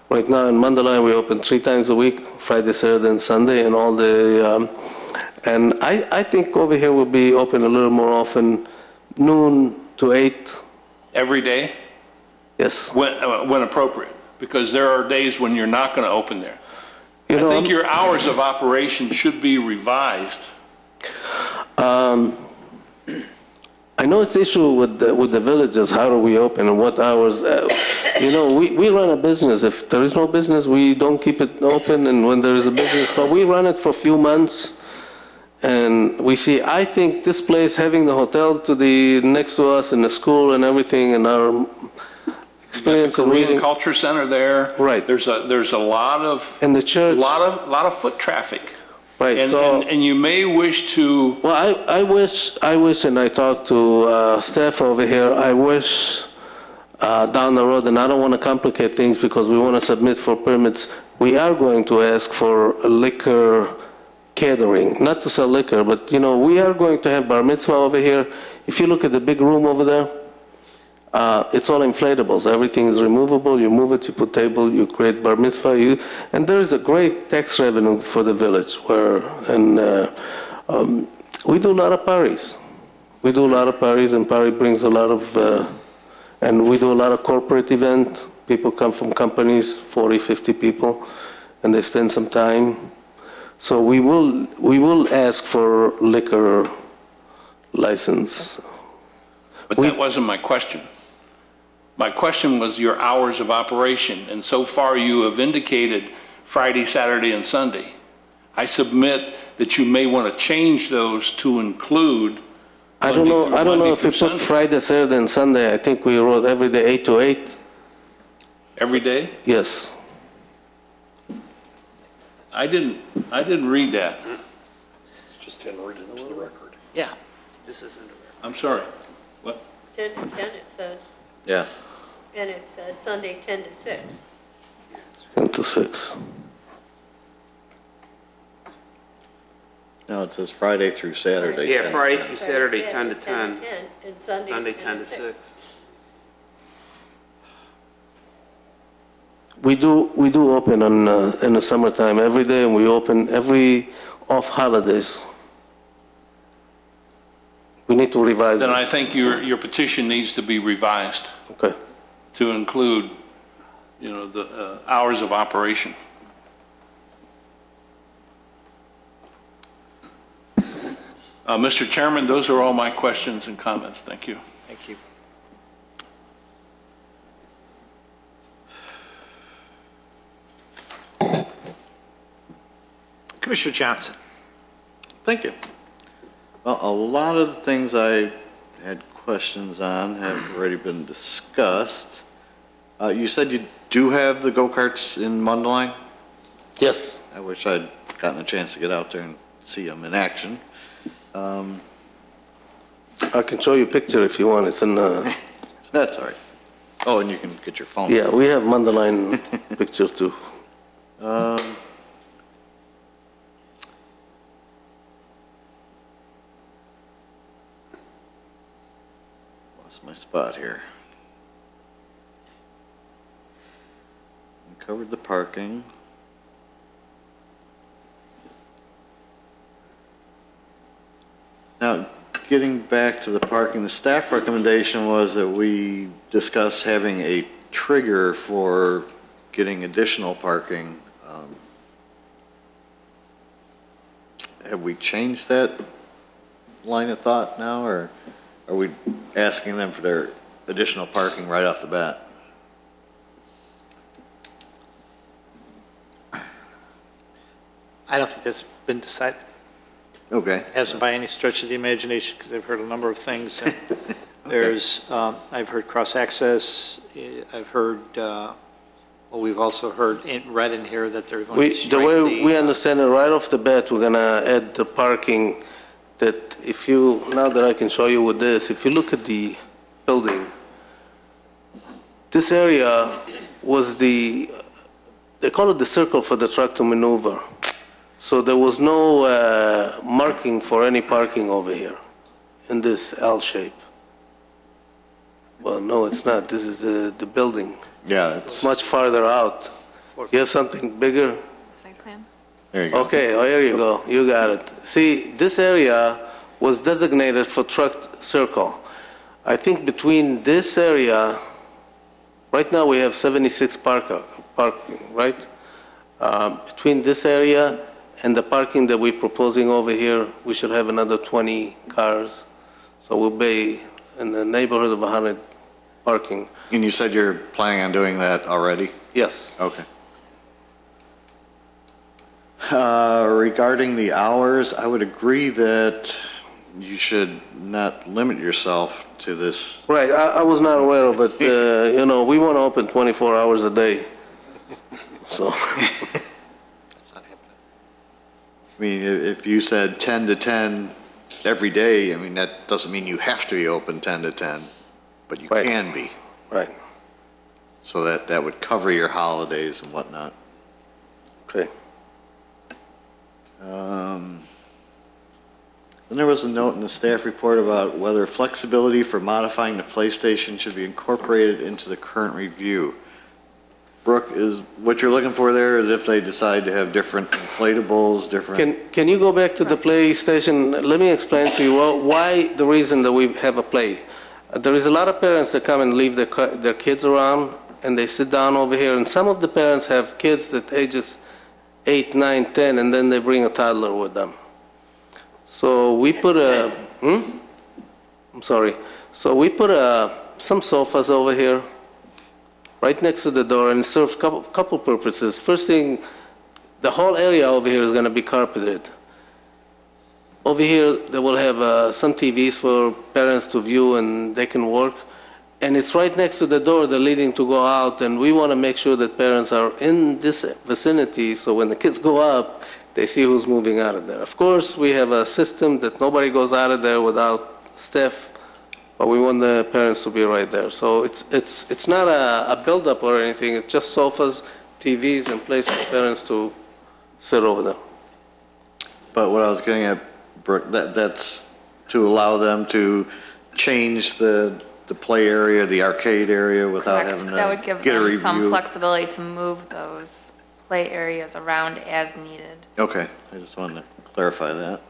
Right now in Mandalay, we open 3 times a week, Friday, Saturday, and Sunday, and all the... and I think over here we'll be open a little more often, noon to 8. Every day? Yes. When appropriate? Because there are days when you're not going to open there. I You know, think your hours of operation should be revised. I know it's issue with the villages, how do we open and what hours. You know, we run a business. If there is no business, we don't keep it open, and when there is a business, but we run it for a few months, and we see, I think this place, having the hotel to the next to us and the school and everything, and our experience in in reading. Culture Center there. Right. There's a lot of... And the church. A lot of foot traffic. Right, And you may wish to... Well, I wish, and I talked to staff over here, I wish down the road, and I don't want to complicate things because we want to submit for permits, we are going to ask for liquor catering, not to sell liquor, but, you know, we are going to have bar mitzvah over here. If you look at the big room over there, it's all inflatables. Everything is removable. You move it, you put table, you create bar mitzvah. And there is a great tax revenue for the village. We do a lot of parties. And party brings a lot of, and we do a lot of corporate event. People come from companies, 40, 50 people, and they spend some time. So we will ask for liquor license. But that wasn't my question. My question was your hours of operation, and so far you have indicated Friday, Saturday, and Sunday. I submit that you may want to change those to include I don't know if we put Friday, Saturday, and Sunday. I think we wrote every day 8 to 8. Every day? Yes. I didn't read that. It's just entered into the record. Yeah. This is under there. I'm sorry. What? 10 to 10, it says, Yeah. and it says Sunday 10 to 6. 10 to 6. No, it says Friday through Saturday. Yeah, 10. Friday through Saturday, 10 to 10. And Sunday Sunday, 10 10 to to 6. 6. We do open in the summertime every day, and we open every off holidays. We need to revise Then I this. think your petition needs to be revised Okay. to include, you know, the hours of operation. Mr. Chairman, those are all my questions and comments. Thank you. Thank you. Commissioner Johnson. Thank you. Well, a lot of the things I had questions on have already been discussed. You said you do have the go-karts in Mundelein? Yes. I wish I'd gotten a chance to get out there and see them in action. I can show you a picture if you want. It's in. That's all right. Oh, and you can get your phone. Yeah, we have Mandalay pictures too. Lost my spot here. We covered the parking. Now, getting back to the parking, the staff recommendation was that we discuss having a trigger for getting additional parking. Have we changed that line of thought now, or are we asking them for their additional parking right off the bat? I don't think that's been decided. Okay. Hasn't by any stretch of the imagination, because I've heard a number of things. And there's, I've heard cross-access, I've heard Well, we've also read in here that they're going to strike The way we understand it, right off the bat, we're gonna add the parking that if you, now that I can show you with this, if you look at the building, this area was they call it the circle for the truck to maneuver. So there was no marking for any parking over here in this L shape. Well, no, it's not. This is the building. Yeah, It's much farther out. You have something bigger? Site plan? there you go. Okay, oh, here you go. You got it. See, this area was designated for truck circle. I think between this area, right now we have 76 parking, right? Between this area and the parking that we're proposing over here, we should have another 20 cars. So we'll be in the neighborhood of 100 parking. And you said you're planning on doing that already? Yes. Okay. Regarding the hours, I would agree that you should not limit yourself to this. Right, I was not aware of it. You know, we want to open 24 hours a day. So, That's not happening. I mean, if you said 10 to 10 every day, I mean, that doesn't mean you have to be open 10 to 10, but you Right. can be. right, So that would cover your holidays and whatnot. okay. Then there was a note in the staff report about whether flexibility for modifying the PlayStation should be incorporated into the current review. Brooke, is what you're looking for there is if they decide to have different inflatables, different... Can you go back to the PlayStation? Let me explain to you why the reason that we have a Play. There is a lot of parents that come and leave their kids around, and they sit down over here, and some of the parents have kids that ages 8, 9, 10, and then they bring a toddler with them. So we put I'm sorry. So we put some sofas over here, right next to the door, and it serves couple purposes. First thing, the whole area over here is going to be carpeted. Over here, they will have some TVs for parents to view, and they can work. And it's right next to the door, the leading to go out, and we want to make sure that parents are in this vicinity, so when the kids go up, they see who's moving out of there. Of course, we have a system that nobody goes out of there without staff, but we want the parents to be right there. So it's not a build-up or anything, it's just sofas, TVs, and place for parents to sit over there. But what I was getting at, Brooke, that's to allow them to change the play area, the arcade area without Correct. having That would to give get a them some review. flexibility to move those play areas around as needed. Okay, I just wanted to clarify that.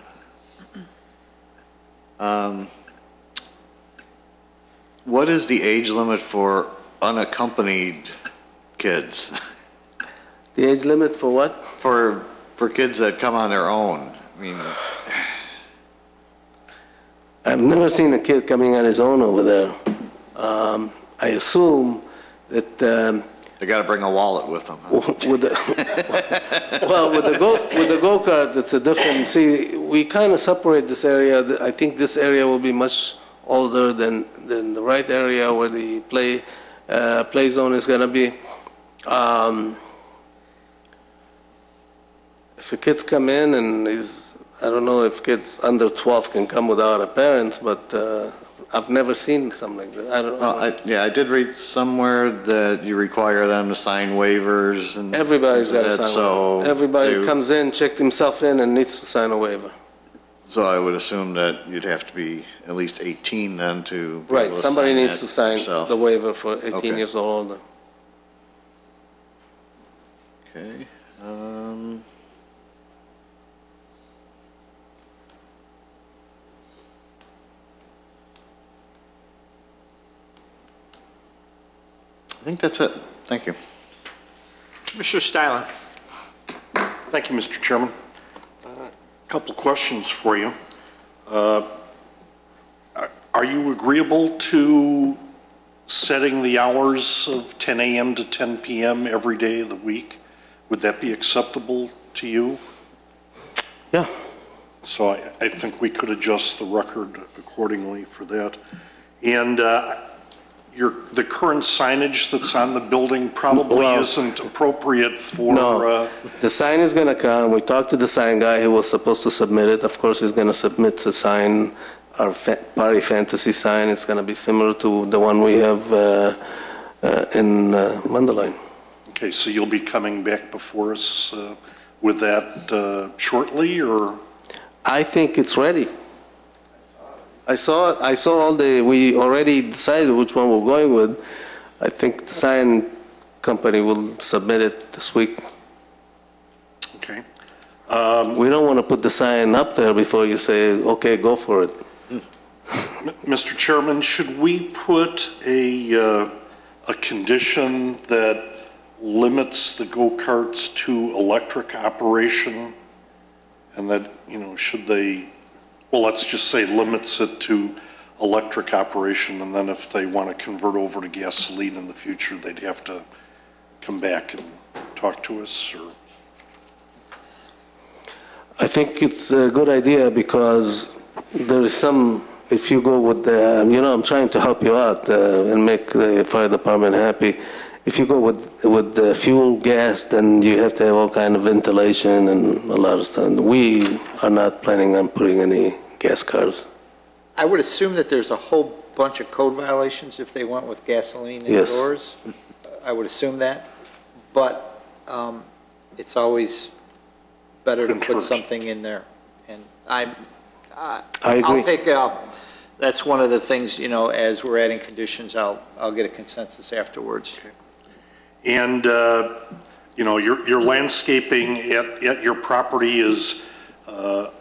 What is the age limit for unaccompanied kids? The age limit for what? For kids that come on their own? I mean, I've never seen a kid coming on his own over there. I assume that they got to bring a wallet with them. Huh? with the go-kart, it's a different. See, we kind of separate this area. I think this area will be much older than the right area where the play zone is going to be. If the kids come in and I don't know if kids under 12 can come without a parents, but I've never seen something like that. I don't know. I did read somewhere that you require them to sign waivers and Everybody's got to sign a so waiver. Everybody they- comes in, checked himself in, and needs to sign a waiver. So I would assume that you'd have to be at least 18 then to be Right, able to somebody sign needs that to sign yourself. the waiver for 18 Okay. years or older. Okay. I think that's it. Thank you. Mr. Styler. Thank you, Mr. Chairman. Couple questions for you. Are you agreeable to setting the hours of 10 a.m. to 10 p.m. every day of the week? Would that be acceptable to you? Yeah. So I think we could adjust the record accordingly for that. And the current signage that's on the building probably Well, isn't appropriate for, No, the sign is going to come. We talked to the sign guy. He was supposed to submit it. Of course, he's going to submit the sign, our party fantasy sign. It's going to be similar to the one we have in Mundelein. okay, so you'll be coming back before us with that shortly, or? I think it's ready. I saw all we already decided which one we're going with. I think the sign company will submit it this week. Okay. We don't want to put the sign up there before you say, okay, go for it. Mr. Chairman, should we put a condition that limits the go-karts to electric operation? And that, should they, well, let's just say limits it to electric operation, and then if they want to convert over to gasoline in the future, they'd have to come back and talk to us, or? I think it's a good idea because there is some, if you go with the, I'm trying to help you out and make the fire department happy. If you go with the fuel, gas, then you have to have all kind of ventilation and a lot of stuff. We are not planning on putting any gas cars. I would assume that there's a whole bunch of code violations if they went with gasoline Yes. indoors. I would assume that, but it's always better to put Concurrent. something in there. And I agree. I'll take, that's one of the things, as we're adding conditions, I'll get a consensus afterwards. Okay. And, your landscaping at your property has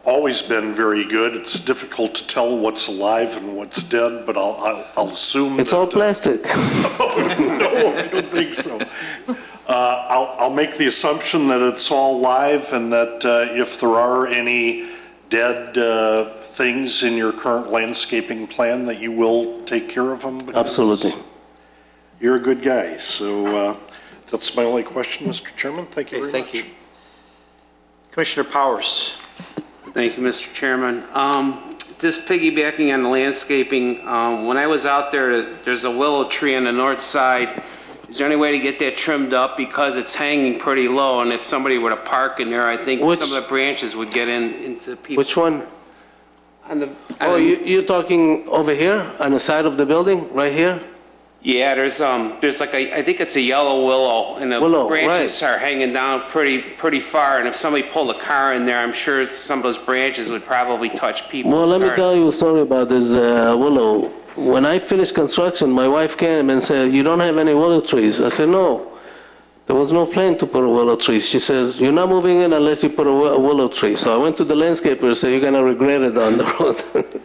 always been very good. It's difficult to tell what's alive and what's dead, but I'll assume It's that, all plastic. No, I don't think so. I'll make the assumption that it's all live, and that if there are any dead things in your current landscaping plan, that you will take care of them. because Absolutely. You're a good guy. So that's my only question, Mr. Chairman. Thank you Okay, very thank much. you. Commissioner Powers. Thank you, Mr. Chairman. Just piggybacking on the landscaping, when I was out there, there's a willow tree on the north side. Is there any way to get that trimmed up because it's hanging pretty low, and if somebody were to park in there, I think Which- some of the branches would get into people. Which one? On the, Oh, you're talking over here on the side of the building, right here? Yeah, there's like I think it's a yellow willow, and the Willow, branches right. are hanging down pretty far. And if somebody pulled a car in there, I'm sure some of those branches would probably touch people's Well, let me cars. tell you a story about this willow. When I finished construction, my wife came and said, "You don't have any willow trees." I said, "No, there was no plan to put a willow tree." She says, "You're not moving in unless you put a willow tree." So I went to the landscaper and said, "You're going to regret it on the road."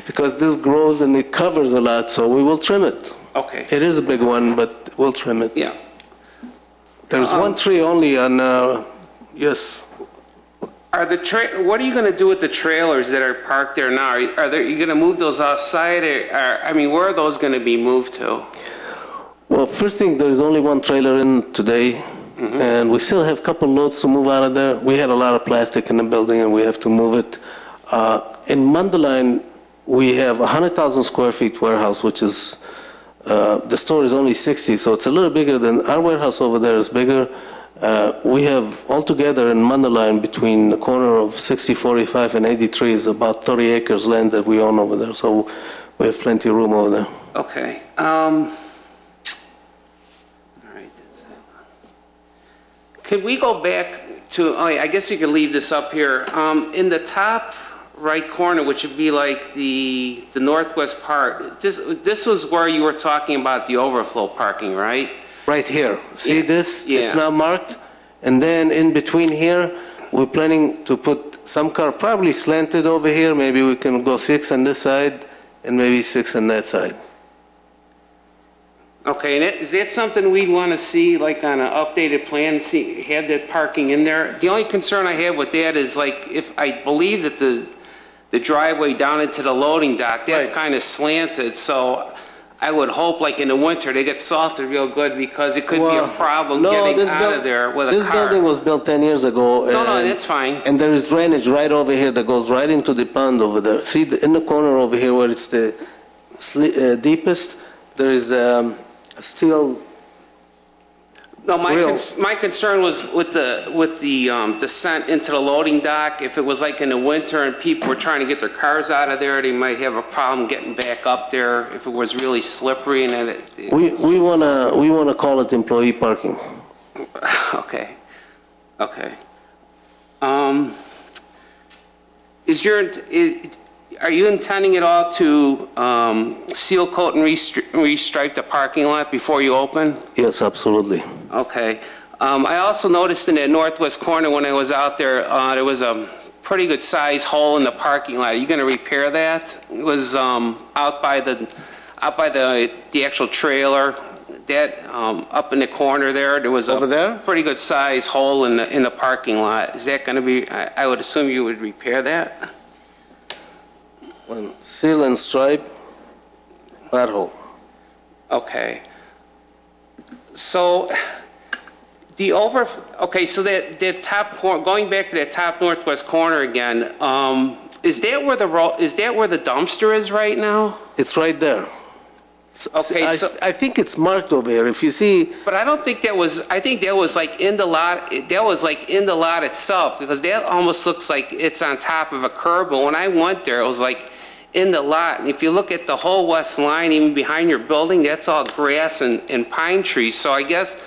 Because this grows and it covers a lot, so we will trim it. Okay. It is a big one, but we'll trim it. Yeah. There's one tree only on, yes. What are you going to do with the trailers that are parked there now? Are you going to move those off-site, where are those going to be moved to? Well, first thing, there's only one trailer in today, and we still have a couple loads to move out of there. We had a lot of plastic in the building, and we have to move it. In Mundelein, we have 100,000 square feet warehouse, which is, the store is only 60, so it's a little bigger than, our warehouse over there is bigger. We have altogether in Mundelein between the corner of 60, 45, and 83 is about 30 acres land that we own over there, so we have plenty of room over there. Okay. All right. That's it. Could we go back to, I guess you could leave this up here. In the top right corner, which would be like the northwest part, this was where you were talking about the overflow parking, right? Right here. See Yeah. this? It's Yeah. not marked. And then in between here, we're planning to put some car probably slanted over here. Maybe we can go 6 on this side and maybe 6 on that side. Okay, and is that something we'd want to see, like on an updated plan, see, have that parking in there? The only concern I have with that is like, if I believe that the driveway down into the loading dock, that's Right. kind of slanted, so I would hope like in the winter, they get salted real good because it could be a problem getting out of there with a car. This building was built 10 years ago. No, and- that's fine. And there is drainage right over here that goes right into the pond over there. See, in the corner over here where it's the deepest, there is a steel. No, Real. my concern was with the descent into the loading dock. If it was like in the winter and people were trying to get their cars out of there, they might have a problem getting back up there if it was really slippery and then it. We wanna call it employee parking. Okay. Okay. Are you intending at all to seal coat and restripe the parking lot before you open? Yes, absolutely. Okay. I also noticed in that northwest corner when I was out there, there was a pretty good sized hole in the parking lot. Are you going to repair that? It was out by the actual trailer. That up in the corner there was Over there? a pretty good sized hole in the parking lot. Is that going to be? I would assume you would repair that. Seal and stripe, pothole. Okay. So so that top corner, going back to that top northwest corner again, is that where the dumpster is right now? It's right there. Okay, I think it's marked over here. If you see, but I don't think that was. I think that was like in the lot. That was like in the lot itself because that almost looks like it's on top of a curb. But when I went there, it was like in the lot. And if you look at the whole west line, even behind your building, that's all grass and pine trees. So I guess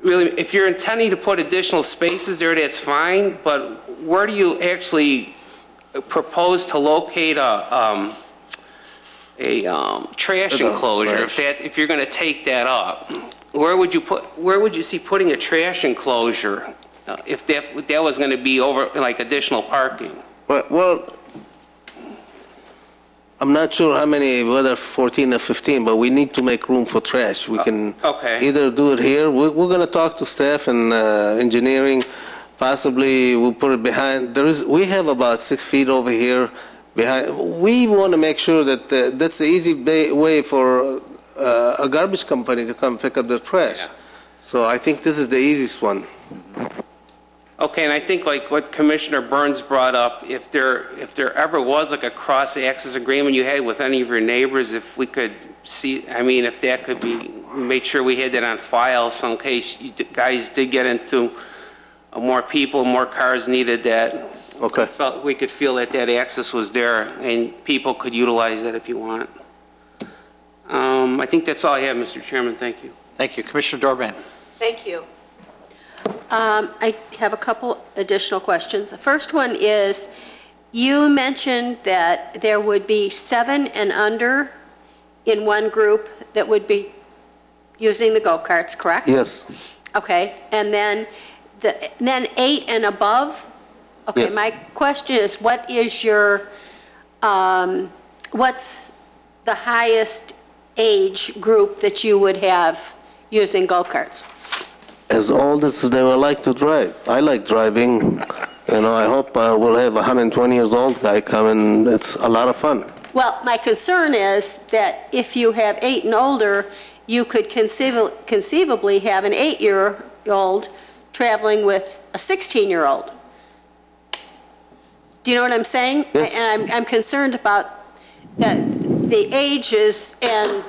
really, if you're intending to put additional spaces there, that's fine. But where do you actually propose to locate a trash enclosure if you're going to take that up? Where would you see putting a trash enclosure if that was going to be over like additional parking? well, I'm not sure how many, whether 14 or 15, but we need to make room for trash. We can either do it here. We're going to talk to staff and engineering. Possibly we'll put it behind. We have about 6 feet over here. We want to make sure that that's the easy way for a garbage company to come pick up their trash. Yeah. So I think this is the easiest one. Okay, and I think like what Commissioner Burns brought up, if there ever was like a cross-access agreement you had with any of your neighbors, if we could see, I mean, if that could be, make sure we had that on file, so in case you guys did get into more people, more cars needed that. Okay. We could feel that access was there and people could utilize that if you want. I think that's all I have, Mr. Chairman. Thank you. Thank you. Commissioner Dorban. Thank you. I have a couple additional questions. The first one is, you mentioned that there would be 7 and under in one group that would be using the go-karts, correct? Yes. Okay, and then 8 and above? Okay, yes. My question is, what is your, what's the highest age group that you would have using go-karts? As old as they would like to drive. I like driving. You know, I hope we'll have a 120 years old guy come and it's a lot of fun. Well, my concern is that if you have 8 and older, you could conceivably have an 8-year-old traveling with a 16-year-old. Do you know what I'm saying? Yes. And I'm concerned about the ages and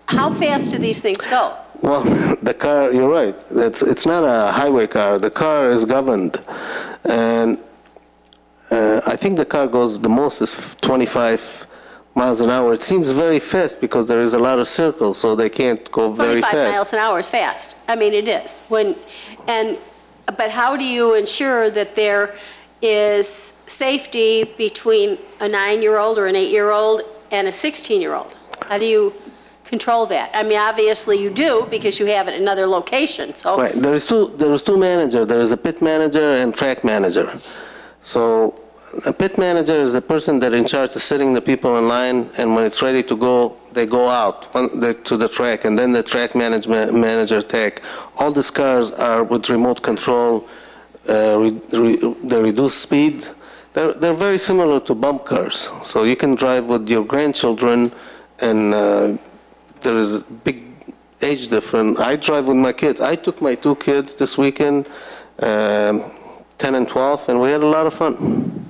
how fast do these things go? Well, the car, you're right. It's not a highway car. The car is governed. And I think the car goes, the most is 25 miles an hour. It seems very fast because there is a lot of circles, so they can't go very fast. 25 miles an hour is fast. I mean, it is. But how do you ensure that there is safety between a 9-year-old or an 8-year-old and a 16-year-old? How do you control that? I mean, obviously you do because you have it in another location. So right. There is two managers. There is a pit manager and track manager. So a pit manager is the person that in charge of sitting the people in line, and when it's ready to go, they go out to the track, and then the track manager take. All these cars are with remote control. They reduce speed. They're very similar to bump cars. So you can drive with your grandchildren, and there is a big age difference. I drive with my kids. I took my 2 kids this weekend, 10 and 12, and we had a lot of fun.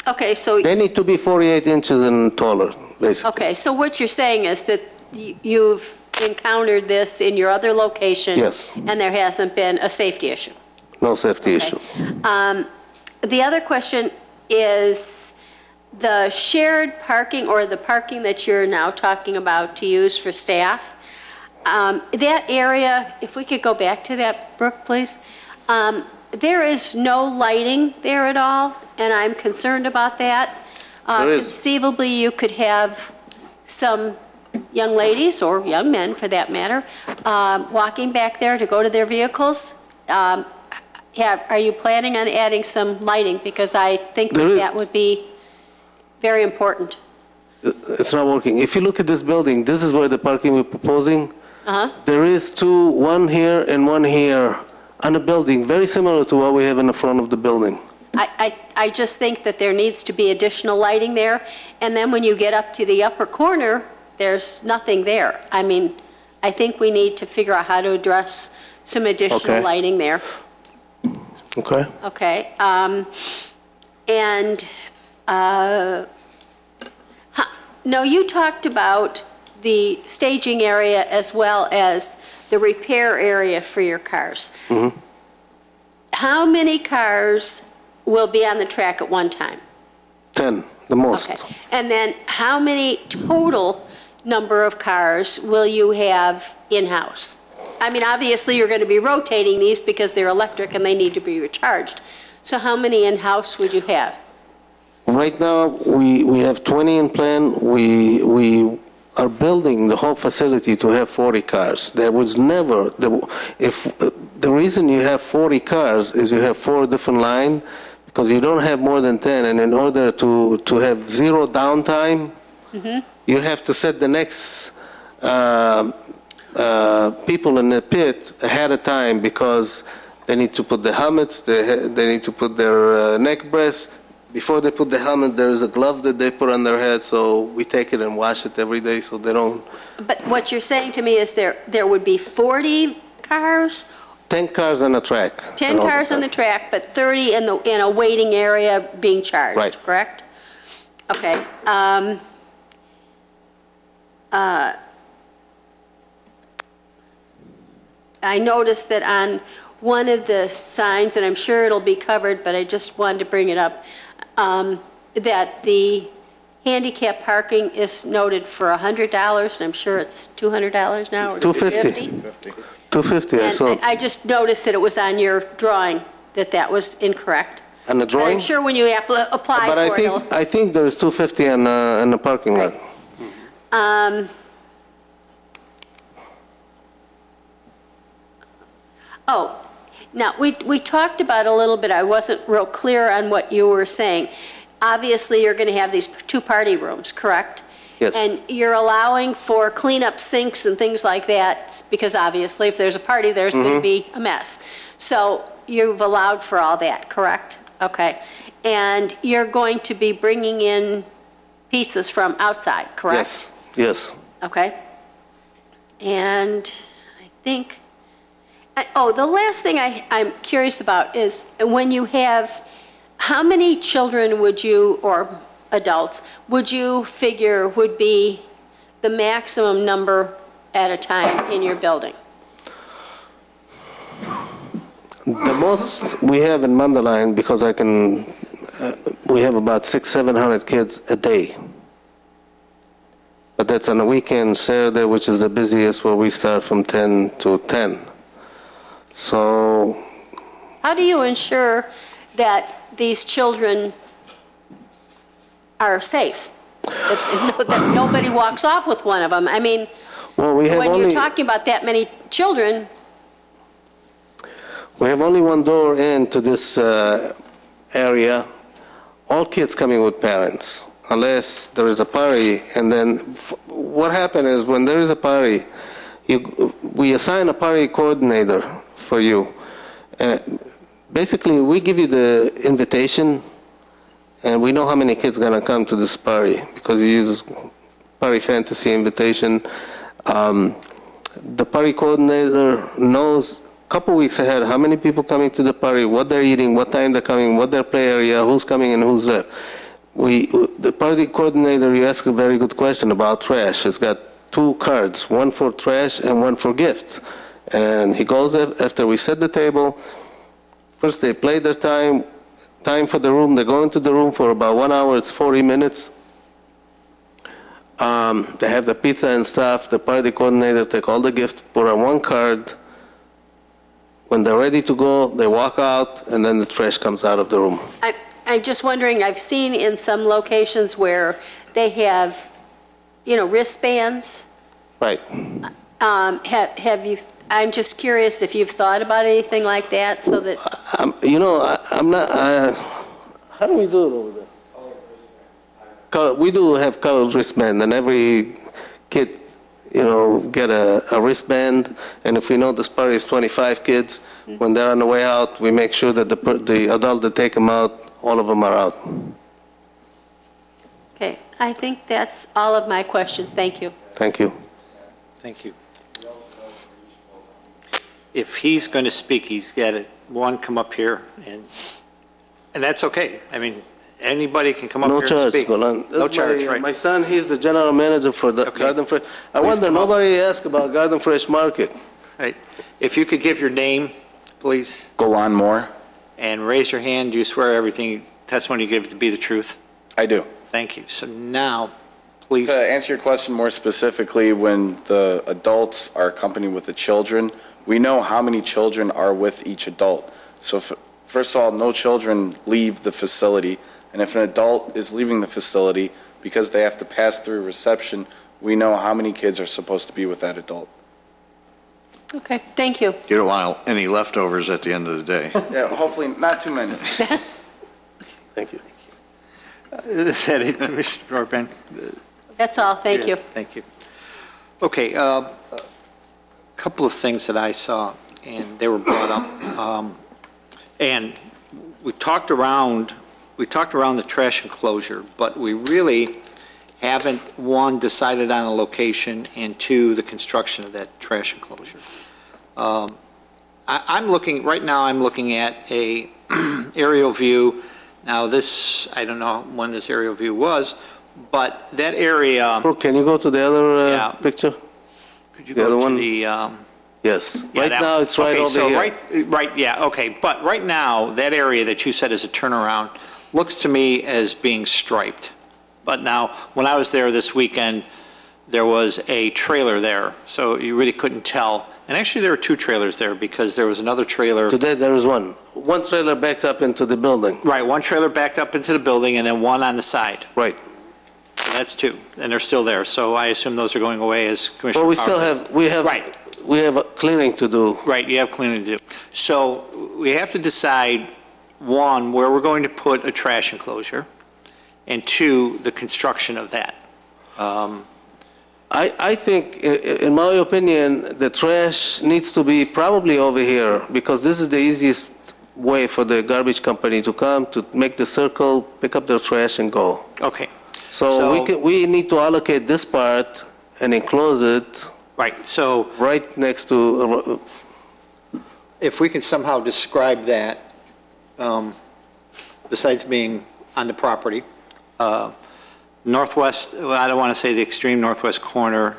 Okay, so, They need to be 48 inches and taller, basically. okay, so what you're saying is that you've encountered this in your other location? Yes. And there hasn't been a safety issue? No safety issue. The other question is the shared parking or the parking that you're now talking about to use for staff. That area, if we could go back to that, Brooke, please. There is no lighting there at all, and I'm concerned about that. There is. Conceivably, you could have some young ladies, or young men for that matter, walking back there to go to their vehicles. Are you planning on adding some lighting? Because I think that would be very important. It's not working. If you look at this building, this is where the parking we're proposing. There is two, one here and one here on a building, very similar to what we have in the front of the building. I just think that there needs to be additional lighting there. And then when you get up to the upper corner, there's nothing there. I mean, I think we need to figure out how to address some additional lighting there. Okay. Okay. No, you talked about the staging area as well as the repair area for your cars. Mm-hmm. How many cars will be on the track at one time? 10, the most. Okay. And then how many total number of cars will you have in-house? I mean, obviously, you're going to be rotating these because they're electric and they need to be recharged. So how many in-house would you have? Right now, we have 20 in plan. We are building the whole facility to have 40 cars. There was never, the reason you have 40 cars is you have 4 different lines, because you don't have more than 10, and in order to have zero downtime, you have to set the next people in the pit ahead of time, because they need to put the helmets, they need to put their neck brace. Before they put the helmet, there is a glove that they put on their head, so we take it and wash it every day so they don't. But what you're saying to me is there would be 40 cars? 10 cars on the track. 10 cars on the track, but 30 in a waiting area being charged, Right. correct? Okay. I noticed that on one of the signs, and I'm sure it'll be covered, but I just wanted to bring it up, that the handicap parking is noted for $100, and I'm sure it's $200 now, or $250. $250, I saw. And I just noticed that it was on your drawing, that was incorrect. On the But drawing? I'm sure when you apply But for it, I think there is $250 in the parking lot. Oh, now, we talked about a little bit, I wasn't real clear on what you were saying. Obviously, you're going to have these 2 party rooms, correct? Yes. And you're allowing for cleanup sinks and things like that, because obviously, if there's a party, there's going to be a mess. So you've allowed for all that, correct? Okay. And you're going to be bringing in pieces from outside, correct? Yes. Okay. And I think, the last thing I'm curious about is when you have, how many children would you, or adults, would you figure would be the maximum number at a time in your building? The most we have in Mandaline, because we have about 600-700 kids a day. But that's on a weekend, Saturday, which is the busiest, where we start from 10 to 10. So, how do you ensure that these children are safe? That nobody walks off with one of them? I mean, when you're talking about that many children. We have only one door into this area. All kids coming with parents, unless there is a party. And then what happens is when there is a party, we assign a party coordinator for you. Basically, we give you the invitation, and we know how many kids are going to come to this party, because you use party fantasy invitation. The party coordinator knows a couple weeks ahead how many people coming to the party, what they're eating, what time they're coming, what their play area, who's coming and who's there. the party coordinator, you asked a very good question about trash. It's got 2 cards, one for trash and one for gift. And he goes after we set the table. First, they play their time for the room. They go into the room for about 1 hour. It's 40 minutes. They have the pizza and stuff. The party coordinator take all the gifts, put on 1 card. When they're ready to go, they walk out, and then the trash comes out of the room. I'm just wondering, I've seen in some locations where they have, wristbands. Right. Have you, I'm just curious if you've thought about anything like that so that, I'm not, how do we do it over there? We do have colored wristband, and every kid, get a wristband, and if we know this party is 25 kids, when they're on the way out, we make sure that the adult that take them out, all of them are out. okay, I think that's all of my questions. Thank you. Thank you. Thank you. If he's going to speak, he's got to, one, come up here, and that's okay. I mean, anybody can come up No here charge, and speak. Golan. No charge, My right? son, he's the general manager for the Okay. Garden Fresh. I Please wonder, come up. nobody asked about Garden Fresh Market. Right. If you could give your name, please, Golan Moore. and raise your hand. Do you swear everything, testimony you give to be the truth? I do. Thank you. So now, please. To answer your question more specifically, when the adults are accompanied with the children, we know how many children are with each adult. So first of all, no children leave the facility. And if an adult is leaving the facility, because they have to pass through reception, we know how many kids are supposed to be with that adult. Okay, thank you. You don't want any leftovers at the end of the day. Yeah, hopefully not too many. Thank you. Is that it, Commissioner Orban? That's all, thank you. Thank you. Okay, a couple of things that I saw, and they were brought up. And we talked around the trash enclosure, but we really haven't, one, decided on a location, and two, the construction of that trash enclosure. I'm looking at a aerial view. Now this, I don't know when this aerial view was, but that area, Brooke, can you go to the other Yeah. picture? could you the go other to one? the, Yes. yeah, Right that now, one. it's right Okay, over so here. Right, yeah, okay, but right now, that area that you said is a turnaround looks to me as being striped. But now, when I was there this weekend, there was a trailer there, so you really couldn't tell. And actually, there were two trailers there, because there was another trailer. Today, there is one. One trailer backed up into the building. Right, one trailer backed up into the building, and then one on the side. Right. So that's two, and they're still there, so I assume those are going away as Commissioner Well, we Powers still says. have, we have cleaning to do. Right, you have cleaning to do. So we have to decide, one, where we're going to put a trash enclosure, and two, the construction of that. I think, in my opinion, the trash needs to be probably over here, because this is the easiest way for the garbage company to come, to make the circle, pick up their trash and go. Okay, So we need to allocate this part and enclose it right, so right next to, if we can somehow describe that, besides being on the property, northwest, well, I don't want to say the extreme northwest corner.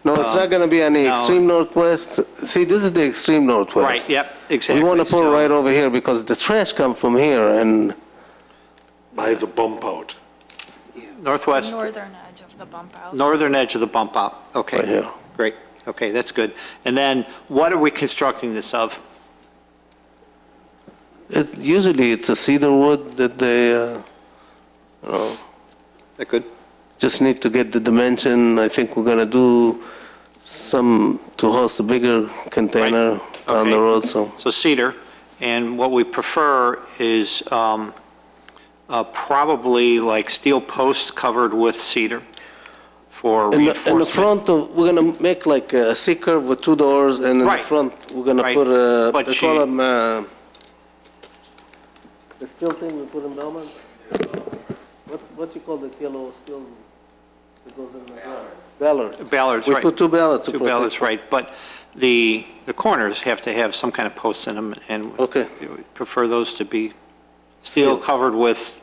no, it's not going to be any no. extreme northwest. See, this is the extreme northwest. Right, yep, exactly. We want to put it So- right over here, because the trash come from here, and By the bump out. Northwest, Northern edge of the bump out. northern edge of the bump out. Okay. right here. Great, okay, that's good. And then, what are we constructing this of? Usually, it's a cedar wood that they, That good? just need to get the dimension. I think we're gonna do some to host a bigger container down the Okay. road, so. So cedar, and what we prefer is probably like steel posts covered with cedar for In reinforcement. the front, we're gonna make like a C-curve with two doors, and in the Right. front, we're gonna Right. put But they call them, the steel thing we put in Belmont? What you call the yellow steel that goes in the ground? Ballard. Ballards, We right. put two ballards to Two protect. ballards, right, but the corners have to have some kind of posts in them, and Okay. we prefer those to be steel covered with,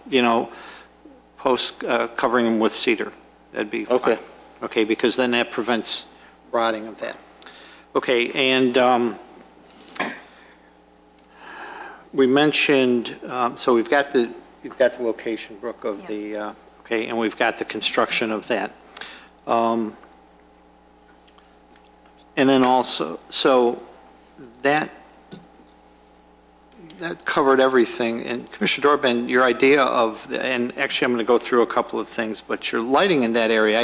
post, covering them with cedar. That'd be fine. Okay. Okay, because then that prevents rotting of that. Okay, and we mentioned, so you've got the location, Brooke, of the, okay, and we've got the construction of that. And then also, so that covered everything. And Commissioner Dorbin, your idea of, and actually I'm going to go through a couple of things, but your lighting in that area,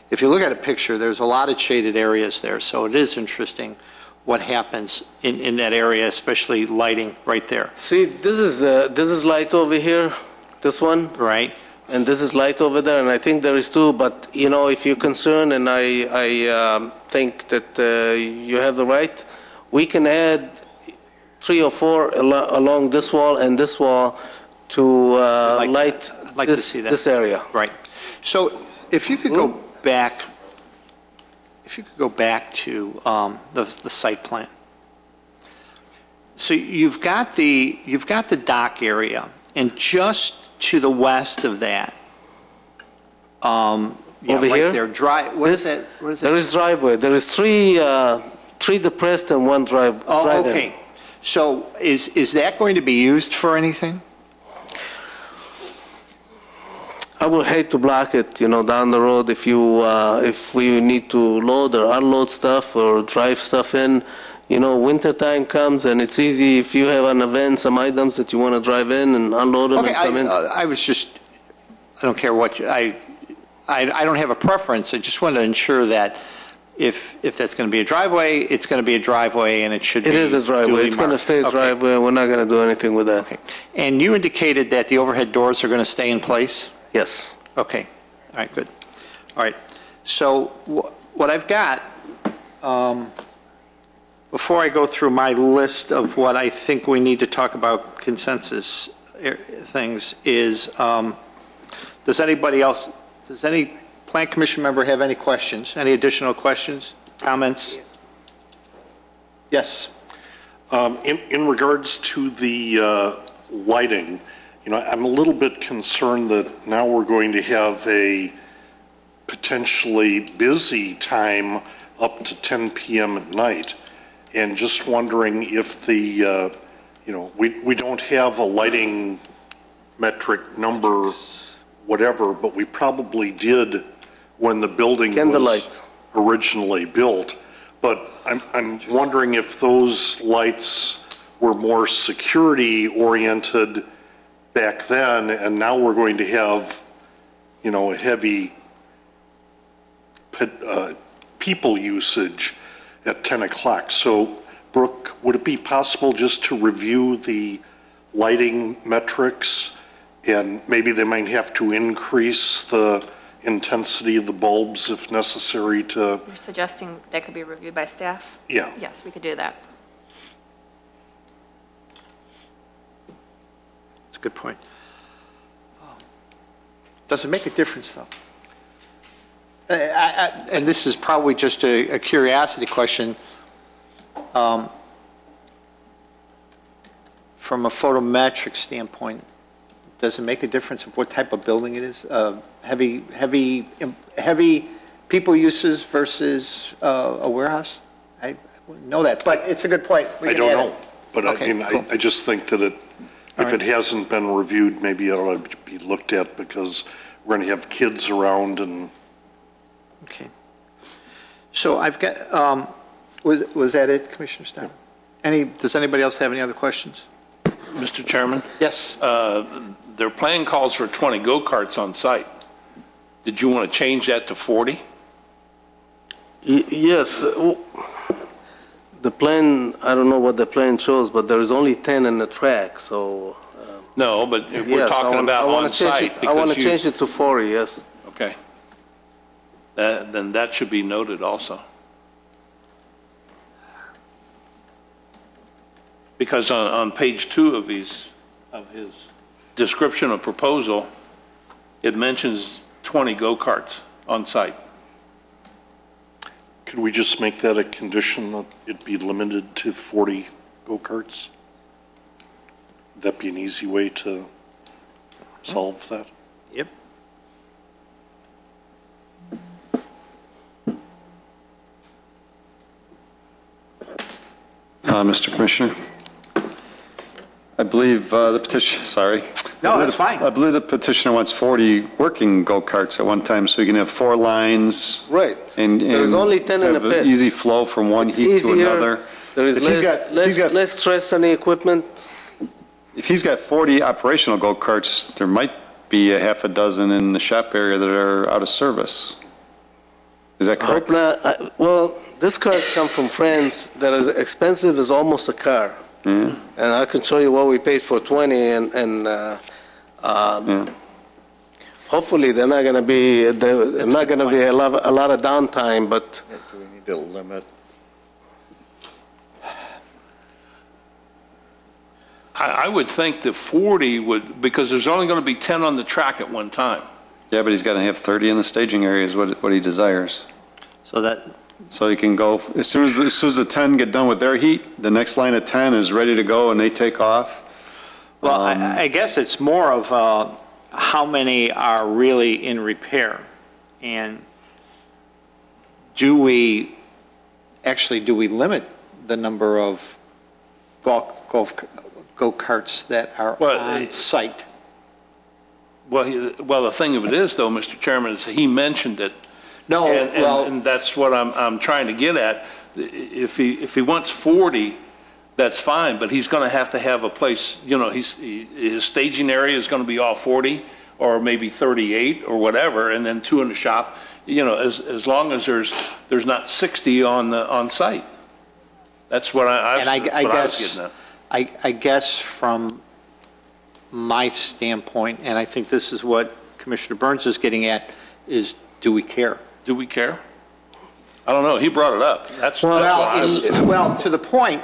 if you look at a picture, there's a lot of shaded areas there. So it is interesting what happens in that area, especially lighting right there. See, this is light over here, this one. Right. And this is light over there, and I think there is too, but, you know, if you're concerned, and I think that you have the right, we can add 3 or 4 along this wall and this wall to light like to see that. this area. Right. So if you could go back, to the site plan. So you've got the dock area, and just to the west of that, Over right here? there, what is that? What is that? There is driveway. There is three depressed and one drive. Oh, drive-in. okay. So is that going to be used for anything? I would hate to block it, you know, down the road if we need to load or unload stuff or drive stuff in. You know, winter time comes and it's easy if you have an event, some items that you want to drive in and unload them Okay, and come in. I don't care what, I don't have a preference. I just want to ensure that if that's going to be a driveway, it's going to be a driveway and it should be It is a driveway. duly It's going to marked. stay a Okay. driveway. We're not going to do anything with that. Okay. And you indicated that the overhead doors are going to stay in place? Yes. Okay, all right, good. All right, so what I've got, before I go through my list of what I think we need to talk about consensus things is, does any Plan Commission member have any questions? Any additional questions, comments? Yes. In regards to the lighting, you know, I'm a little bit concerned that now we're going to have a potentially busy time up to 10 p.m. at night, and just wondering if the, you know, we don't have a lighting metric number, whatever, but we probably did when the building was originally built. But I'm wondering if those lights were more security-oriented back then, and now we're going to have, you know, a heavy people usage at 10 o'clock. So, Brooke, would it be possible just to review the lighting metrics, and maybe they might have to increase the intensity of the bulbs if necessary to... You're suggesting that could be reviewed by staff? Yeah. Yes, we could do that. That's a good point. Does it make a difference, though? And this is probably just a curiosity question. From a photometric standpoint, does it make a difference of what type of building it is? Heavy people uses versus a warehouse? I wouldn't know that, but it's a good point. I don't know, but Okay, I mean, cool. I just think that if right. it hasn't been reviewed, maybe it ought to be looked at, because we're going to have kids around and... Okay. So I've got, was that it, Commissioner Stein? Does anybody else have any other questions? Mr. Chairman, Yes. their plan calls for 20 go-karts on site. Did you want to change that to 40? Yes. The plan, I don't know what the plan shows, but there is only 10 in the track, so... No, but we're yes, talking about on site. I want to change it to 40, yes. Okay. Then that should be noted also. Because on page 2 of his description of proposal, it mentions 20 go-karts on site. Could we just make that a condition that it be limited to 40 go-karts? Would that be an easy way to solve that? Yep. Mr. Commissioner. I believe the petition, sorry. No, that's fine. I believe the petitioner wants 40 working go-karts at one time, so you can have 4 lines. Right. And There's only 10 in have the an pit. easy flow from one It's heat to easier. another. There is If he's got- if he's got- less stress on the equipment. If he's got 40 operational go-karts, there might be a half a dozen in the shop area that are out of service. Is that correct? Well, this cars come from France that is expensive as almost a car. Yeah. And I can show you what we paid for 20 and hopefully they're not going to be, there's not going to be a lot of downtime, but Do we need to limit? I would think that 40 would, because there's only going to be 10 on the track at one time. Yeah, but he's got to have 30 in the staging area is what he desires. So that, So he can go, as soon as the 10 get done with their heat, the next line of 10 is ready to go and they take off. well, I guess it's more of how many are really in repair? And do we limit the number of go-karts that are Well, on site? Well, the thing of it is, though, Mr. Chairman, is he mentioned it. No, And that's what I'm trying to get at. If he wants 40, that's fine, but he's going to have a place, his staging area is going to be all 40, or maybe 38, or whatever, and then 2 in the shop, as long as there's not 60 on site. That's what I was getting at. I guess from my standpoint, and I think this is what Commissioner Burns is getting at, is do we care? Do we care? I don't know. He brought it up. That's what I was. Well, to the point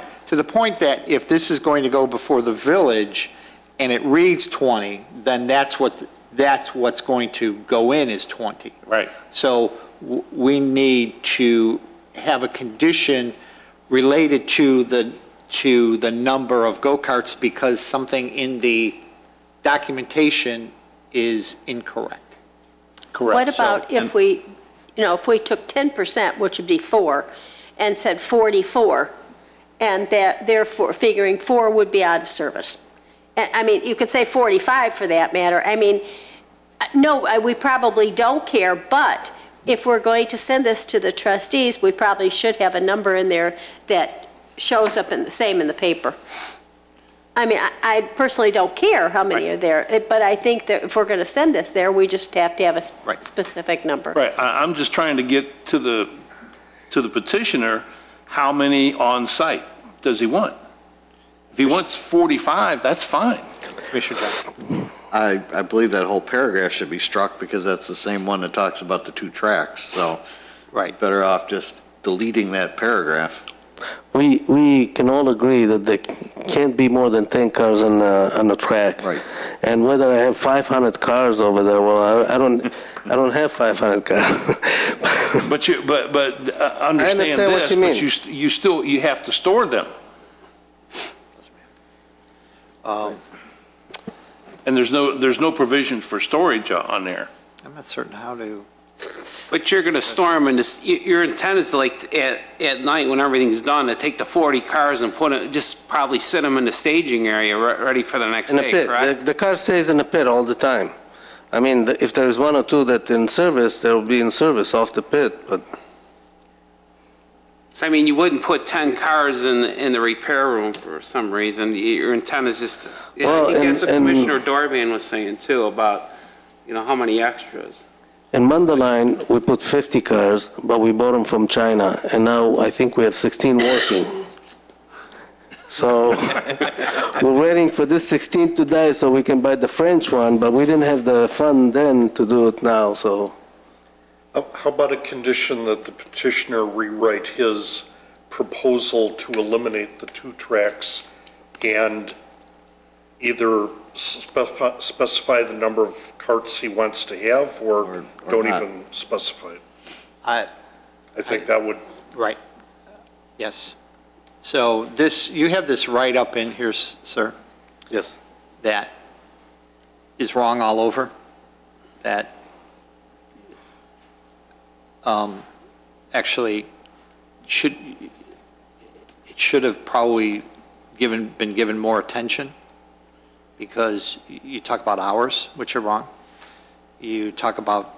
that if this is going to go before the village and it reads 20, then that's what's going to go in is 20. Right. So we need to have a condition related to the number of go-karts because something in the documentation is incorrect. Correct. What about if we took 10%, which would be 4, and said 44, and that therefore figuring 4 would be out of service? And, I mean, you could say 45 for that matter. I mean, no, we probably don't care, but if we're going to send this to the trustees, we probably should have a number in there that shows up in the paper. I mean, I personally don't care how many are there, but I think that if we're going to send this there, we just have to have a specific number. Right. I'm just trying to get to the petitioner, how many on site does he want? If he wants 45, that's fine. Commissioner Johnson. I believe that whole paragraph should be struck because that's the same one that talks about the 2 tracks. So better off just deleting that paragraph. We can all agree that there can't be more than 10 cars on the track. Right. And whether I have 500 cars over there, well, I don't have 500 cars. But understand understand this, what you mean. but you have to store them. And there's no provision for storage on there. I'm not certain how to. But you're going to store them in this, your intent is to at night when everything's done, to take the 40 cars and just probably sit them in the staging area ready for the next In the day, pit. correct? The car stays in the pit all the time. I mean, if there's 1 or 2 that in service, they'll be in service off the pit, but So, I mean, you wouldn't put 10 cars in the repair room for some reason. Your intent is just, Well, I think that's what and- Commissioner Dorban was saying too, about, how many extras. in Mundelein, we put 50 cars, but we bought them from China, and now I think we have 16 working. So we're waiting for this 16 to die so we can buy the French one, but we didn't have the fund then to do it now, so. How about a condition that the petitioner rewrite his proposal to eliminate the 2 tracks and either specify the number of carts he wants to have or don't not. even specify it? I think that would. Right. Yes. So you have this right up in here, sir, Yes. that is wrong all over, that actually it should have probably been given more attention, because you talk about hours, which are wrong. You talk about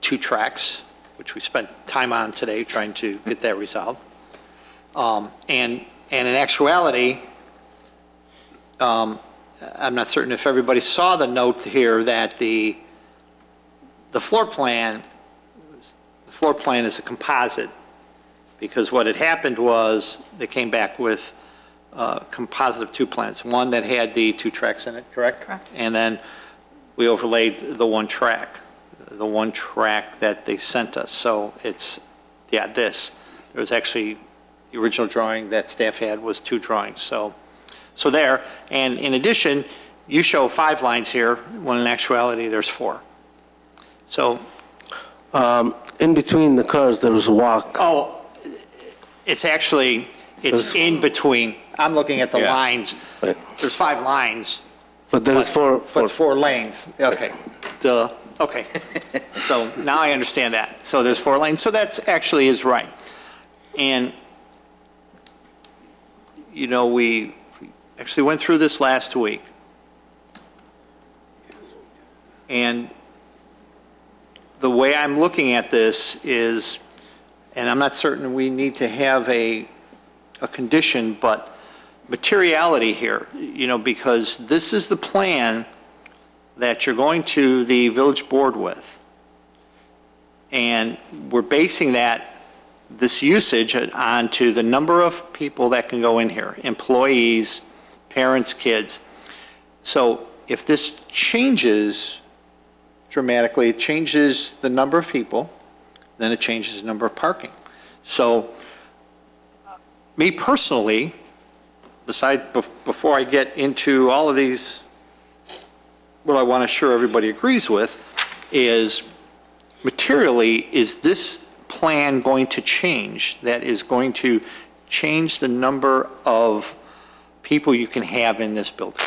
2 tracks, which we spent time on today trying to get that resolved. And in actuality, I'm not certain if everybody saw the note here that the floor plan is a composite, because what had happened was they came back with a composite of 2 plans, one that had the 2 tracks in it, correct? Correct. And then we overlaid the 1 track that they sent us. So it's, yeah, this. There was actually, the original drawing that staff had was 2 drawings. So there, and in addition, you show 5 lines here, when in actuality there's 4. So. In between the cars, there is a walk. Oh, it's actually, it's in between. I'm looking at the lines. Right. There's 5 lines. But there is four. But 4 lanes. Okay. Duh. Okay. So now I understand that. So there's 4 lanes. So that's actually is right. And, you know, we actually went through this last week. And the way I'm looking at this is, and I'm not certain we need to have a condition, but materiality here, you know, because this is the plan that you're going to the village board with. And we're basing this usage onto the number of people that can go in here, employees, parents, kids. So if this changes dramatically, it changes the number of people, then it changes the number of parking. So me personally, before I get into all of these, what I want to assure everybody agrees with is, materially, is this plan going to change, that is going to change the number of people you can have in this building?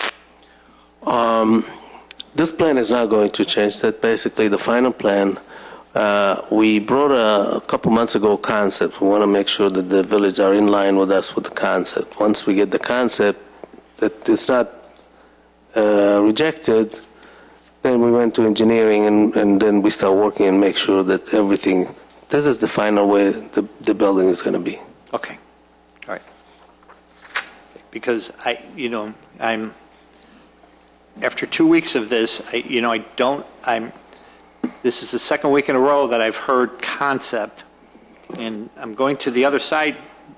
This plan is not going to change that. Basically, the final plan, we brought a couple months ago concept. We want to make sure that the village are in line with us with the concept. Once we get the concept, that it's not rejected, then we went to engineering, and then we start working and make sure that everything, this is the final way the building is going to be. Okay, all right. Because I'm, after 2 weeks of this, this is the second week in a row that I've heard concept, and I'm going to the other side,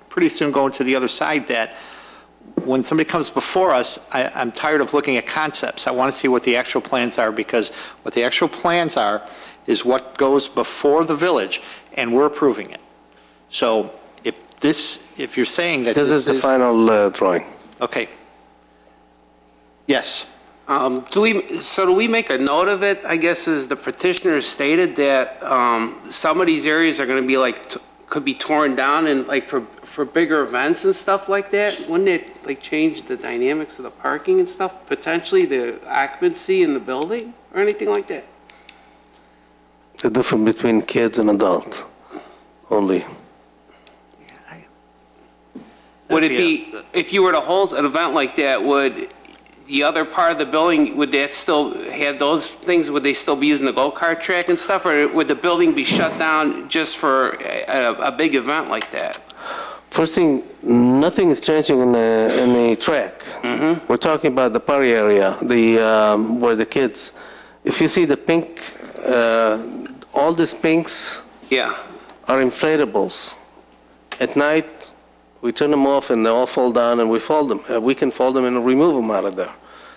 pretty soon going to the other side, that when somebody comes before us, I'm tired of looking at concepts. I want to see what the actual plans are, because what the actual plans are is what goes before the village, and we're approving it. So if you're saying that this is the final drawing. Okay. Yes. Do we make a note of it? I guess as the petitioner stated that some of these areas are going to be could be torn down and for bigger events and stuff like that. Wouldn't it change the dynamics of the parking and stuff? Potentially the occupancy in the building or anything like that? The difference between kids and adults only. Would it be, if you were to hold an event like that, would the other part of the building, would that still have those things? Would they still be using the go-kart track and stuff? Or would the building be shut down just for a big event like that? First thing, nothing is changing in the track. Mm-hmm. We're talking about the party area, where the kids, if you see the pink, all these pinks are inflatables. At night, we turn them off and they all fall down and we fold them. We can fold them and remove them out of there.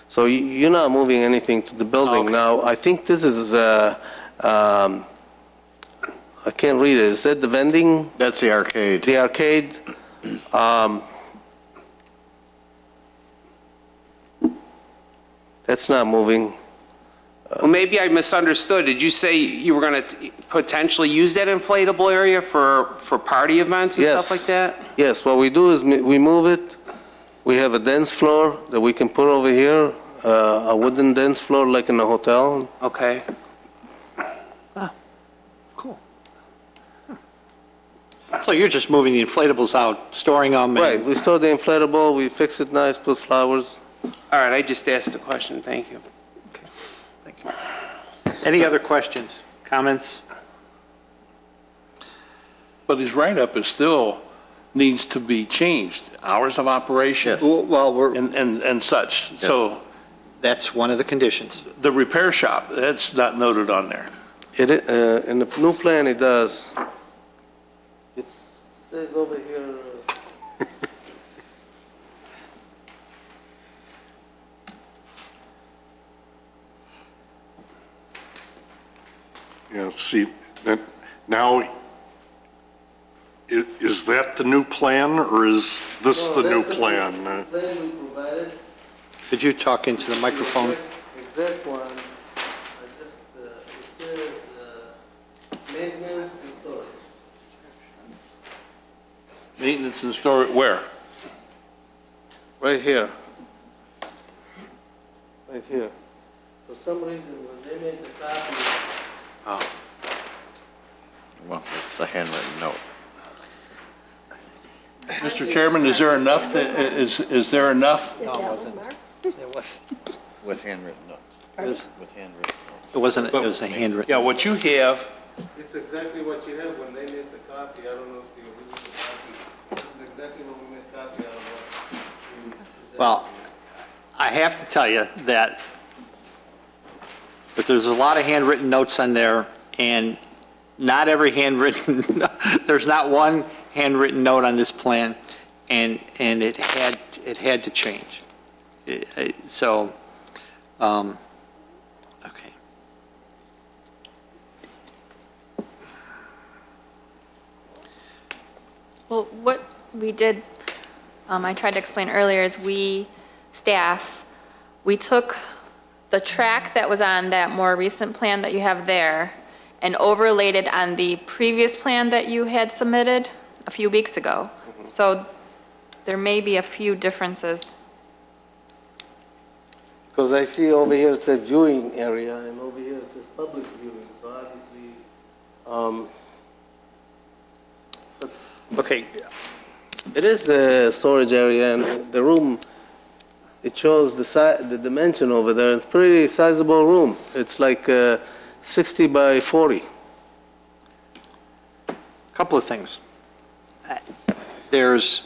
So you're not moving anything to the building. Okay. Now, I think this is, I can't read it. Is that the vending? That's the arcade. The arcade. That's not moving. Well, maybe I misunderstood. Did you say you were going to potentially use that inflatable area for party events and stuff like that? Yes, what we do is we move it. We have a dance floor that we can put over here, a wooden dance floor like in a hotel. Okay. Cool. So you're just moving the inflatables out, storing them? and- Right, we store the inflatable, we fix it nice, put flowers. All right, I just asked the question, thank you. Thank you. Any other questions, comments? But his write-up is still needs to be changed, hours of operation Well, and such. So that's one of the conditions. the repair shop, that's not noted on there. It, in the new plan, it does. It says over here, Yeah, see, now, is that the new plan, or is this the new plan? plan we provided. Could you talk into the microphone? Exact one, I just, it says, maintenance and storage. Maintenance and storage, where? Right here. Right here. For some reason, when they made the copy, Well, it's a handwritten note. Mr. Chairman, is there enough, is there enough? No, it wasn't. It wasn't. With handwritten notes. With handwritten notes. It wasn't, it was a handwritten. Yeah, what you have, it's exactly what you have when they made the copy. I don't know if the original copy. This is exactly what we made copy out of what you presented. Well, I have to tell you that there's a lot of handwritten notes on there, and not every handwritten, there's not one handwritten note on this plan, and it had to change. So, okay. Well, what we did, I tried to explain earlier, is staff, we took the track that was on that more recent plan that you have there and overlaid it on the previous plan that you had submitted a few weeks ago. So there may be a few differences. Because I see over here it says viewing area, and over here it says public viewing, so obviously, Okay, it is a storage area, and the room, it shows the dimension over there. It's pretty sizable room. It's like 60 by 40. couple of things. There's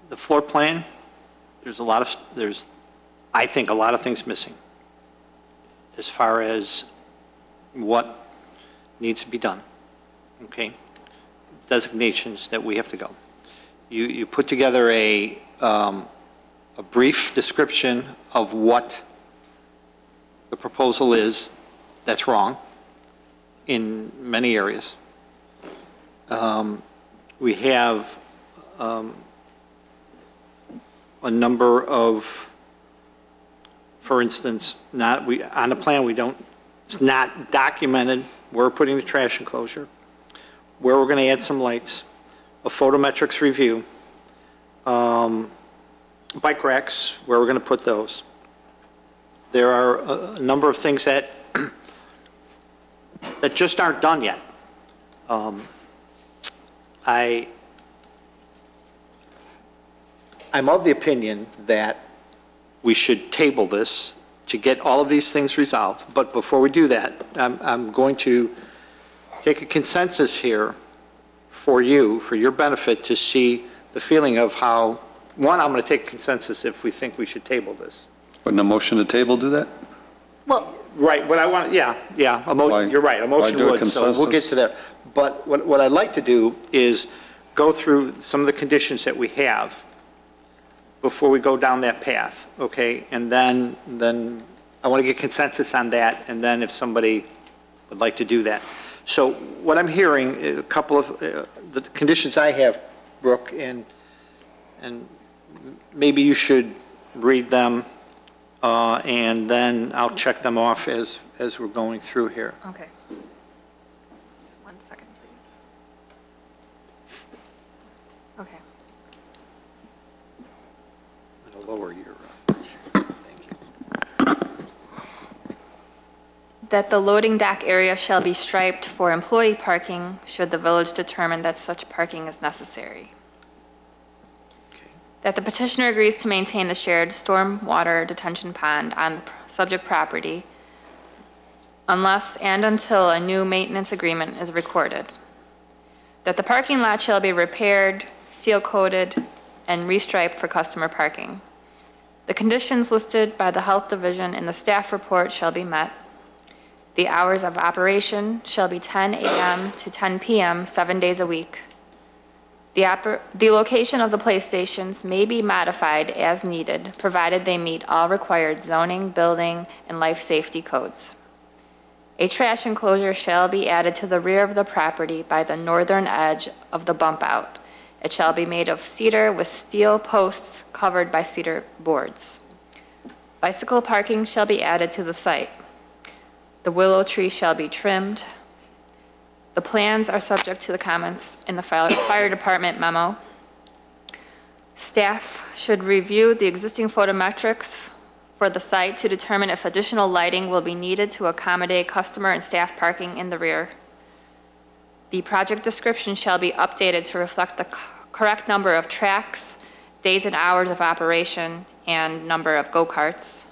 the floor plan, I think, a lot of things missing as far as what needs to be done, okay? Designations that we have to go. You put together a brief description of what the proposal is. That's wrong in many areas. We have a number of, for instance, on the plan, it's not documented where we're putting the trash enclosure, where we're going to add some lights, a photometrics review, bike racks, where we're going to put those. There are a number of things that just aren't done yet. I'm of the opinion that we should table this to get all of these things resolved. But before we do that, I'm going to take a consensus here for you, for your benefit, to see the feeling of how, one, I'm going to take consensus if we think we should table this. Wouldn't a motion to table do that? Well, Right, what I want, yeah, Why- you're right, a motion why do a would, so we'll get consensus? to that. But what I'd like to do is go through some of the conditions that we have before we go down that path, okay? And then I want to get consensus on that, and then if somebody would like to do that. So what I'm hearing, a couple of the conditions I have, Brooke, and maybe you should read them, and then I'll check them off as we're going through here. Okay. Just 1 second, please. Okay. I'm going to lower your, thank you. That the loading dock area shall be striped for employee parking should the village determine that such parking is necessary. That the petitioner agrees to maintain the shared stormwater detention pond on the subject property unless and until a new maintenance agreement is recorded. That the parking lot shall be repaired, seal-coated, and restriped for customer parking. The conditions listed by the Health Division in the staff report shall be met. The hours of operation shall be 10 a.m. to 10 p.m. 7 days a week. The location of the PlayStations may be modified as needed, provided they meet all required zoning, building, and life safety codes. A trash enclosure shall be added to the rear of the property by the northern edge of the bump out. It shall be made of cedar with steel posts covered by cedar boards. Bicycle parking shall be added to the site. The willow tree shall be trimmed. The plans are subject to the comments in the fire department memo. Staff should review the existing photometrics for the site to determine if additional lighting will be needed to accommodate customer and staff parking in the rear. The project description shall be updated to reflect the correct number of tracks, days and hours of operation, and number of go-karts.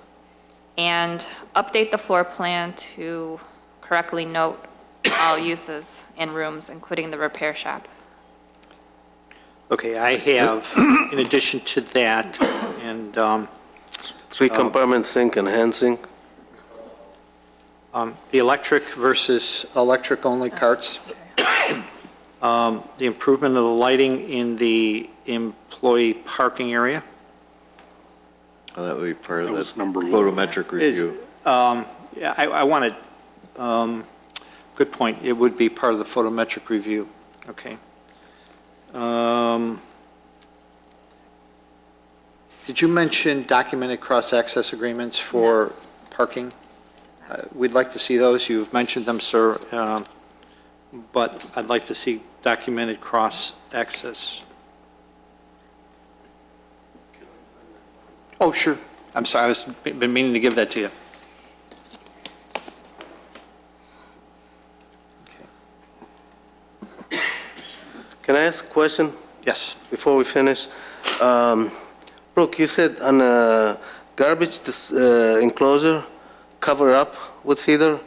And update the floor plan to correctly note all uses and rooms, including the repair shop. Okay, I have, in addition to that, and 3-compartment sink and hand sink. the electric versus electric-only carts, the improvement of the lighting in the employee parking area. That would be part of That the was number photometric review. Yeah, I wanted, good point, it would be part of the photometric review, okay. Did you mention documented cross-access agreements for parking? We'd like to see those, you've mentioned them, sir, but I'd like to see documented cross-access. Oh, sure, I'm sorry, I've been meaning to give that to you. Can I ask a question Yes. before we finish? Brooke, you said on a garbage enclosure, cover up with cedar?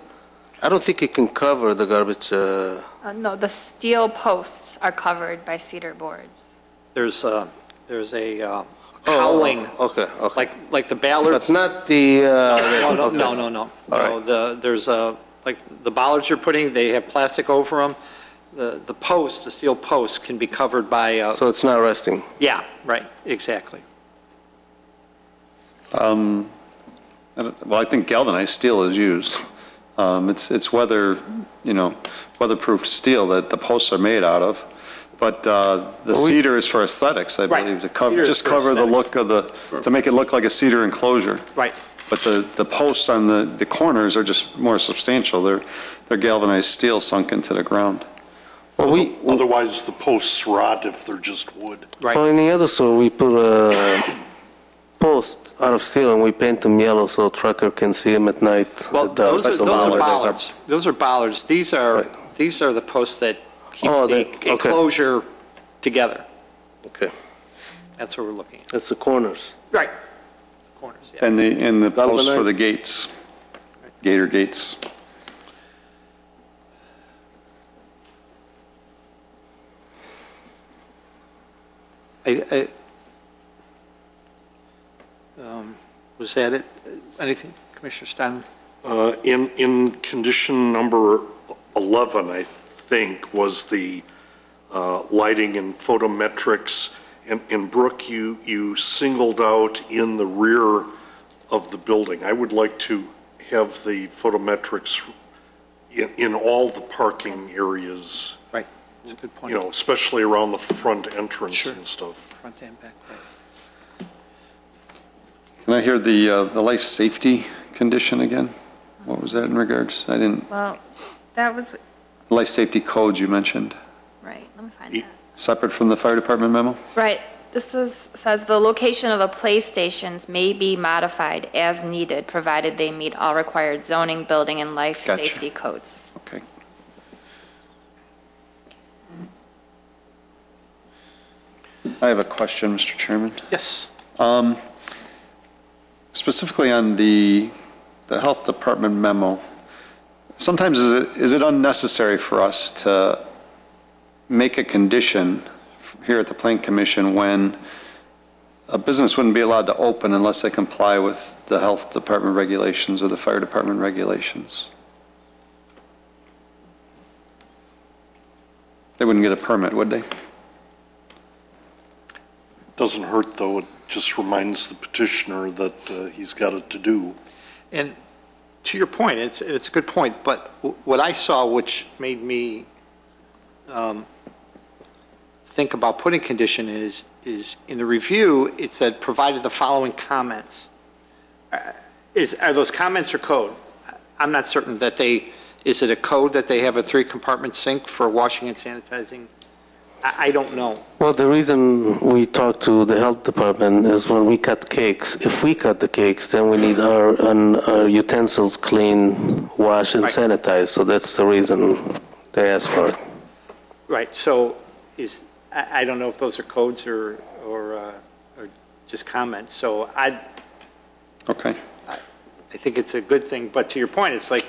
I don't think you can cover the garbage. No, the steel posts are covered by cedar boards. There's a cowling, Okay. like the ballards. But not the... No. All No, there's like the bollards you're putting, they have plastic over them. The post, the steel post can be covered by, So it's not resting? yeah, right, exactly. Well, I think galvanized steel is used. It's weatherproof steel that the posts are made out of. But the cedar is for aesthetics, I Right. believe, to Cedar is just for cover the aesthetics. look of to make it look like a cedar enclosure. Right. But the posts on the corners are just more substantial. They're galvanized steel sunk into the ground. Well, Otherwise, the posts rot if they're just wood. Right. Well, in the other store, we put a post out of steel and we paint them yellow so a trucker can see them at night. Well, at those the are bollard. bollards. Those are bollards. These are the posts that keep Oh, the okay. enclosure together. Okay, That's what we're looking at. that's the corners. Right. Corners, yeah. And the posts for the Galvanized? gates, gator gates. Was that it? Anything, Commissioner Steinle? In condition number 11, I think, was the lighting and photometrics. And Brooke, you singled out in the rear of the building. I would like to have the photometrics in all the parking areas, Right, that's a good point. you know, especially around the front entrance Sure. and stuff. Front and back, right. Can I hear the life safety condition again? What was that in regards? I didn't, Well, that was, life safety codes you mentioned, right, let me find that. separate from the fire department memo? Right, says the location of the play stations may be modified as needed, provided they meet all required zoning, building, and life Gotcha. safety codes. Okay. I have a question, Mr. Chairman. Yes. Specifically on the Health Department memo, sometimes is it unnecessary for us to make a condition here at the Plan Commission when a business wouldn't be allowed to open unless they comply with the Health Department regulations or the Fire Department regulations? They wouldn't get a permit, would they? Doesn't hurt, though. It just reminds the petitioner that he's got it to do. And to your point, it's a good point, but what I saw, which made me think about putting condition is in the review, it said, provided the following comments. Are those comments or code? I'm not certain that is it a code that they have a 3-compartment sink for washing and sanitizing? I don't know. Well, the reason we talk to the health department is when we cut cakes, if we cut the cakes, then we need our utensils clean, washed, and sanitized. So that's the reason they ask for it. Right, so I don't know if those are codes or just comments, so Okay. I think it's a good thing, but to your point, it's like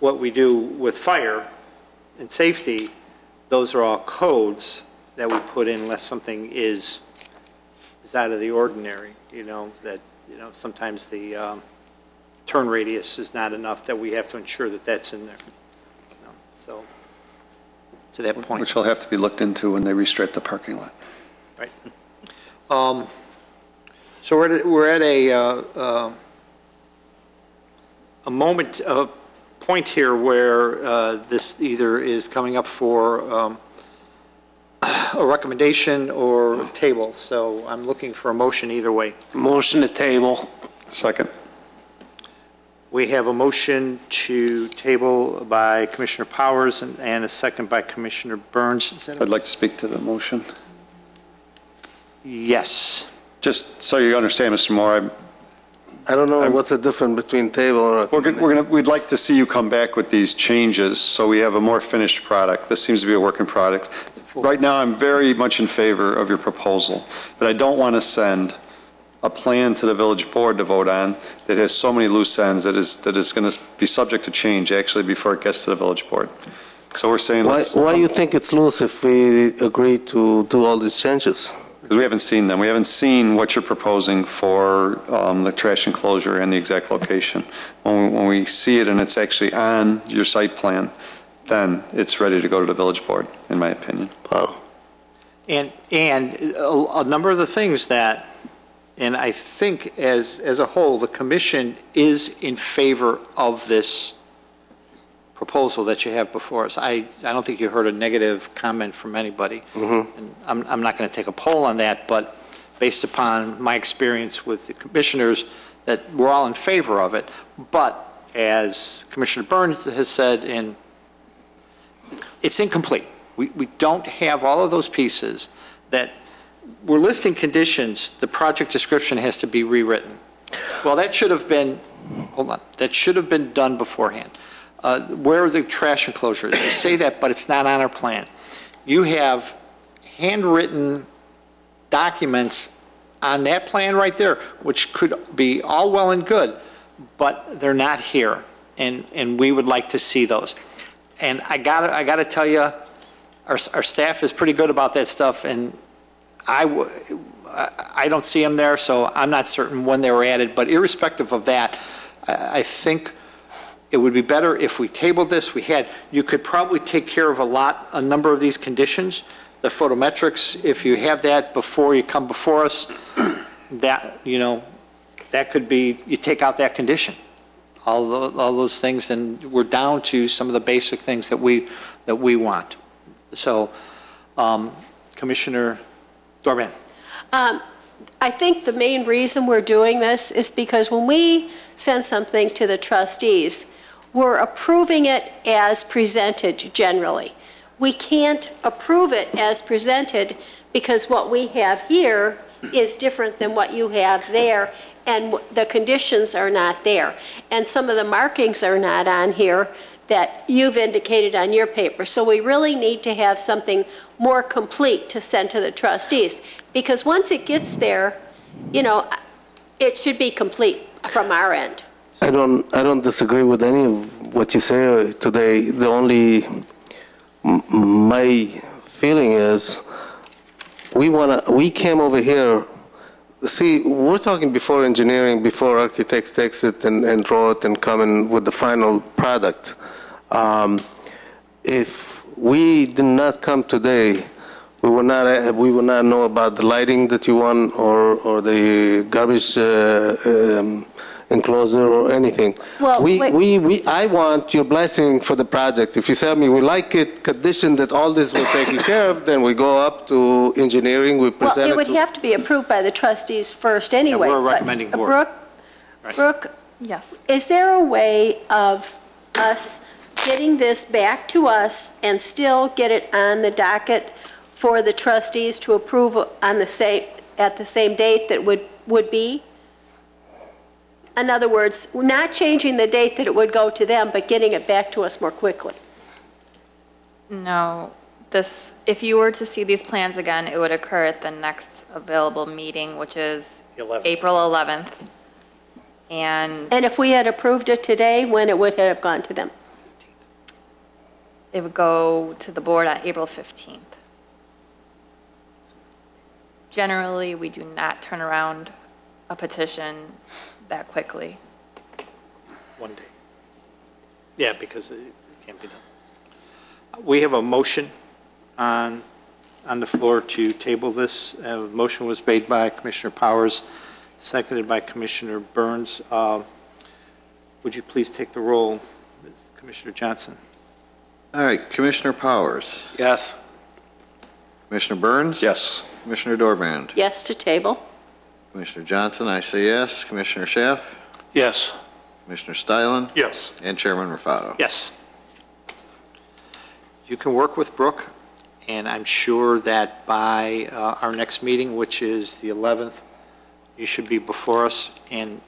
what we do with fire and safety, those are all codes that we put in unless something is out of the ordinary, sometimes the turn radius is not enough that we have to ensure that that's in there. So, to that point. Which will have to be looked into when they restrict the parking lot. Right. So we're at a moment, a point here where this either is coming up for a recommendation or table. So I'm looking for a motion either way. Motion to table. Second. We have a motion to table by Commissioner Powers and a second by Commissioner Burns. Is that I'd like to speak to the motion. Yes. Just so you understand, Mr. Moore, I don't know what's the difference between table and we'd like to see you come back with these changes so we have a more finished product. This seems to be a working product. Right now, I'm very much in favor of your proposal, but I don't want to send a plan to the village board to vote on that has so many loose ends that is going to be subject to change actually before it gets to the village board. So we're saying why you think it's loose if we agree to do all these changes? Because we haven't seen them. We haven't seen what you're proposing for the trash enclosure and the exact location. When we see it and it's actually on your site plan, then it's ready to go to the village board, in my opinion. Wow. And a number of the things that, and I think as a whole, the commission is in favor of this proposal that you have before us. I don't think you heard a negative comment from anybody. Mm-hmm. And I'm not going to take a poll on that, but based upon my experience with the commissioners, that we're all in favor of it. But as Commissioner Burns has said, it's incomplete. We don't have all of those pieces that we're listing conditions. The project description has to be rewritten. Well, that should have been, that should have been done beforehand. Where are the trash enclosures? They say that, but it's not on our plan. You have handwritten documents on that plan right there, which could be all well and good, but they're not here, and we would like to see those. And I gotta tell you, our staff is pretty good about that stuff, and I don't see them there, so I'm not certain when they were added, but irrespective of that, I think it would be better if we tabled this. You could probably take care of a number of these conditions. The photometrics, if you have that before you come before us, that could be, you take out that condition. All those things, and we're down to some of the basic things that we want. So, Commissioner Dorbin. I think the main reason we're doing this is because when we send something to the trustees, we're approving it as presented generally. We can't approve it as presented because what we have here is different than what you have there, and the conditions are not there. And some of the markings are not on here that you've indicated on your paper. So we really need to have something more complete to send to the trustees, because once it gets there, you know, it should be complete from our end. I don't disagree with any of what you say today. The only my feeling is we came over here. See, we're talking before engineering, before architects takes it and draw it and come in with the final product. If we did not come today, we would not know about the lighting that you want or the garbage enclosure or anything. Well, I want your blessing for the project. If you tell me we like it, conditioned that all this will take care of, then we go up to engineering, we present Well, it it would to... have to be approved by the trustees first anyway. we're but, recommending board. Brooke, Yes. is there a way of us getting this back to us and still get it on the docket for the trustees to approve on the same, at the same date that would be? In other words, not changing the date that it would go to them, but getting it back to us more quickly. No, if you were to see these plans again, it would occur at the next available meeting, which is The 11th. April 11th. And And if we had approved it today, when it would have gone to them? it would go to the board on April 15th. Generally, we do not turn around a petition that quickly. One day. Yeah, because it can't be done. We have a motion on the floor to table this. A motion was made by Commissioner Powers, seconded by Commissioner Burns. Would you please take the roll, Commissioner Johnson? All right, Commissioner Powers. Yes. Commissioner Burns? Yes. Commissioner Dorbrand? Yes to table? Commissioner Johnson, I say yes. Commissioner Schaaf? Yes. Commissioner Steilen? Yes. And Chairman Rufato? Yes. You can work with Brooke, and I'm sure that by our next meeting, which is the 11th, you should be before us, and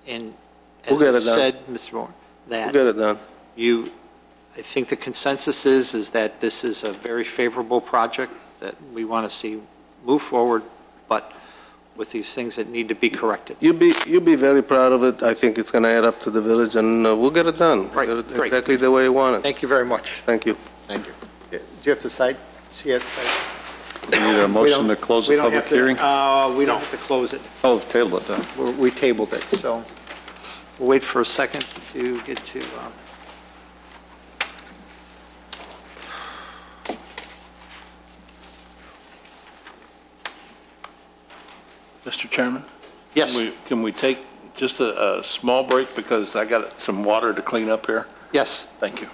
as We'll I get it done. said, Mr. Moore, We'll that get it done. I think the consensus is that this is a very favorable project that we want to see move forward, but with these things that need to be corrected. You'll be very proud of it. I think it's going to add up to the village, and we'll get it done. Right, Get it great. exactly the way you want it. Tyou very much. Thank you. Thank you. Do you have to cite? Yes. We need a motion to close the public hearing? We don't have to close it. Oh, table it then. We tabled it, so we'll wait for a second to get to, Mr. Chairman? yes, Can we take just a small break because I got some water to clean up here? yes. Thank you.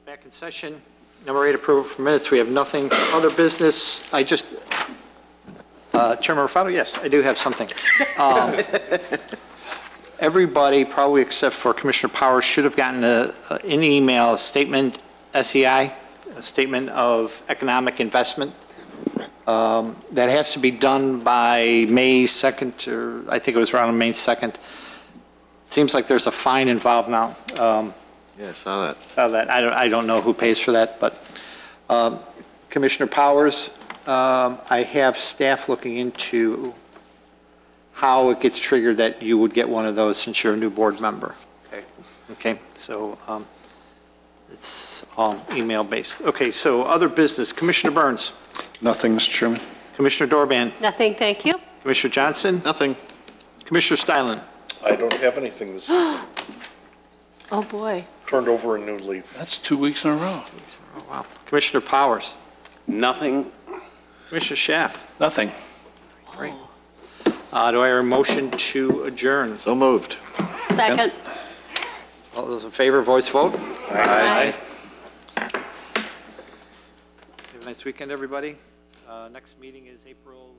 Back in session. Number 8, approval for minutes. We have nothing. Other business, I just, Chairman Rafano, yes, I do have something. Everybody, probably except for Commissioner Powers, should have gotten an email, a statement, SEI, a statement of economic investment. That has to be done by May 2nd, or I think it was around May 2nd. It seems like there's a fine involved now. Yeah, I saw that. I don't know who pays for that, but Commissioner Powers, I have staff looking into how it gets triggered that you would get one of those since you're a new board member. Okay. Okay, so it's all email-based. Okay, so other business, Commissioner Burns, Nothing, Mr. Chairman. Commissioner Dorban, Nothing, thank you. Commissioner Johnson, Nothing. Commissioner Steilen. I don't have anything this evening. Oh, boy. Turned over a new leaf. That's 2 weeks in a row. Oh, wow. Commissioner Powers, Nothing. Commissioner Schaaf. Nothing. Great. Do I hear a motion to adjourn? So moved. Second. All those in favor, voice vote. Aye. Have a nice weekend, everybody. Next meeting is April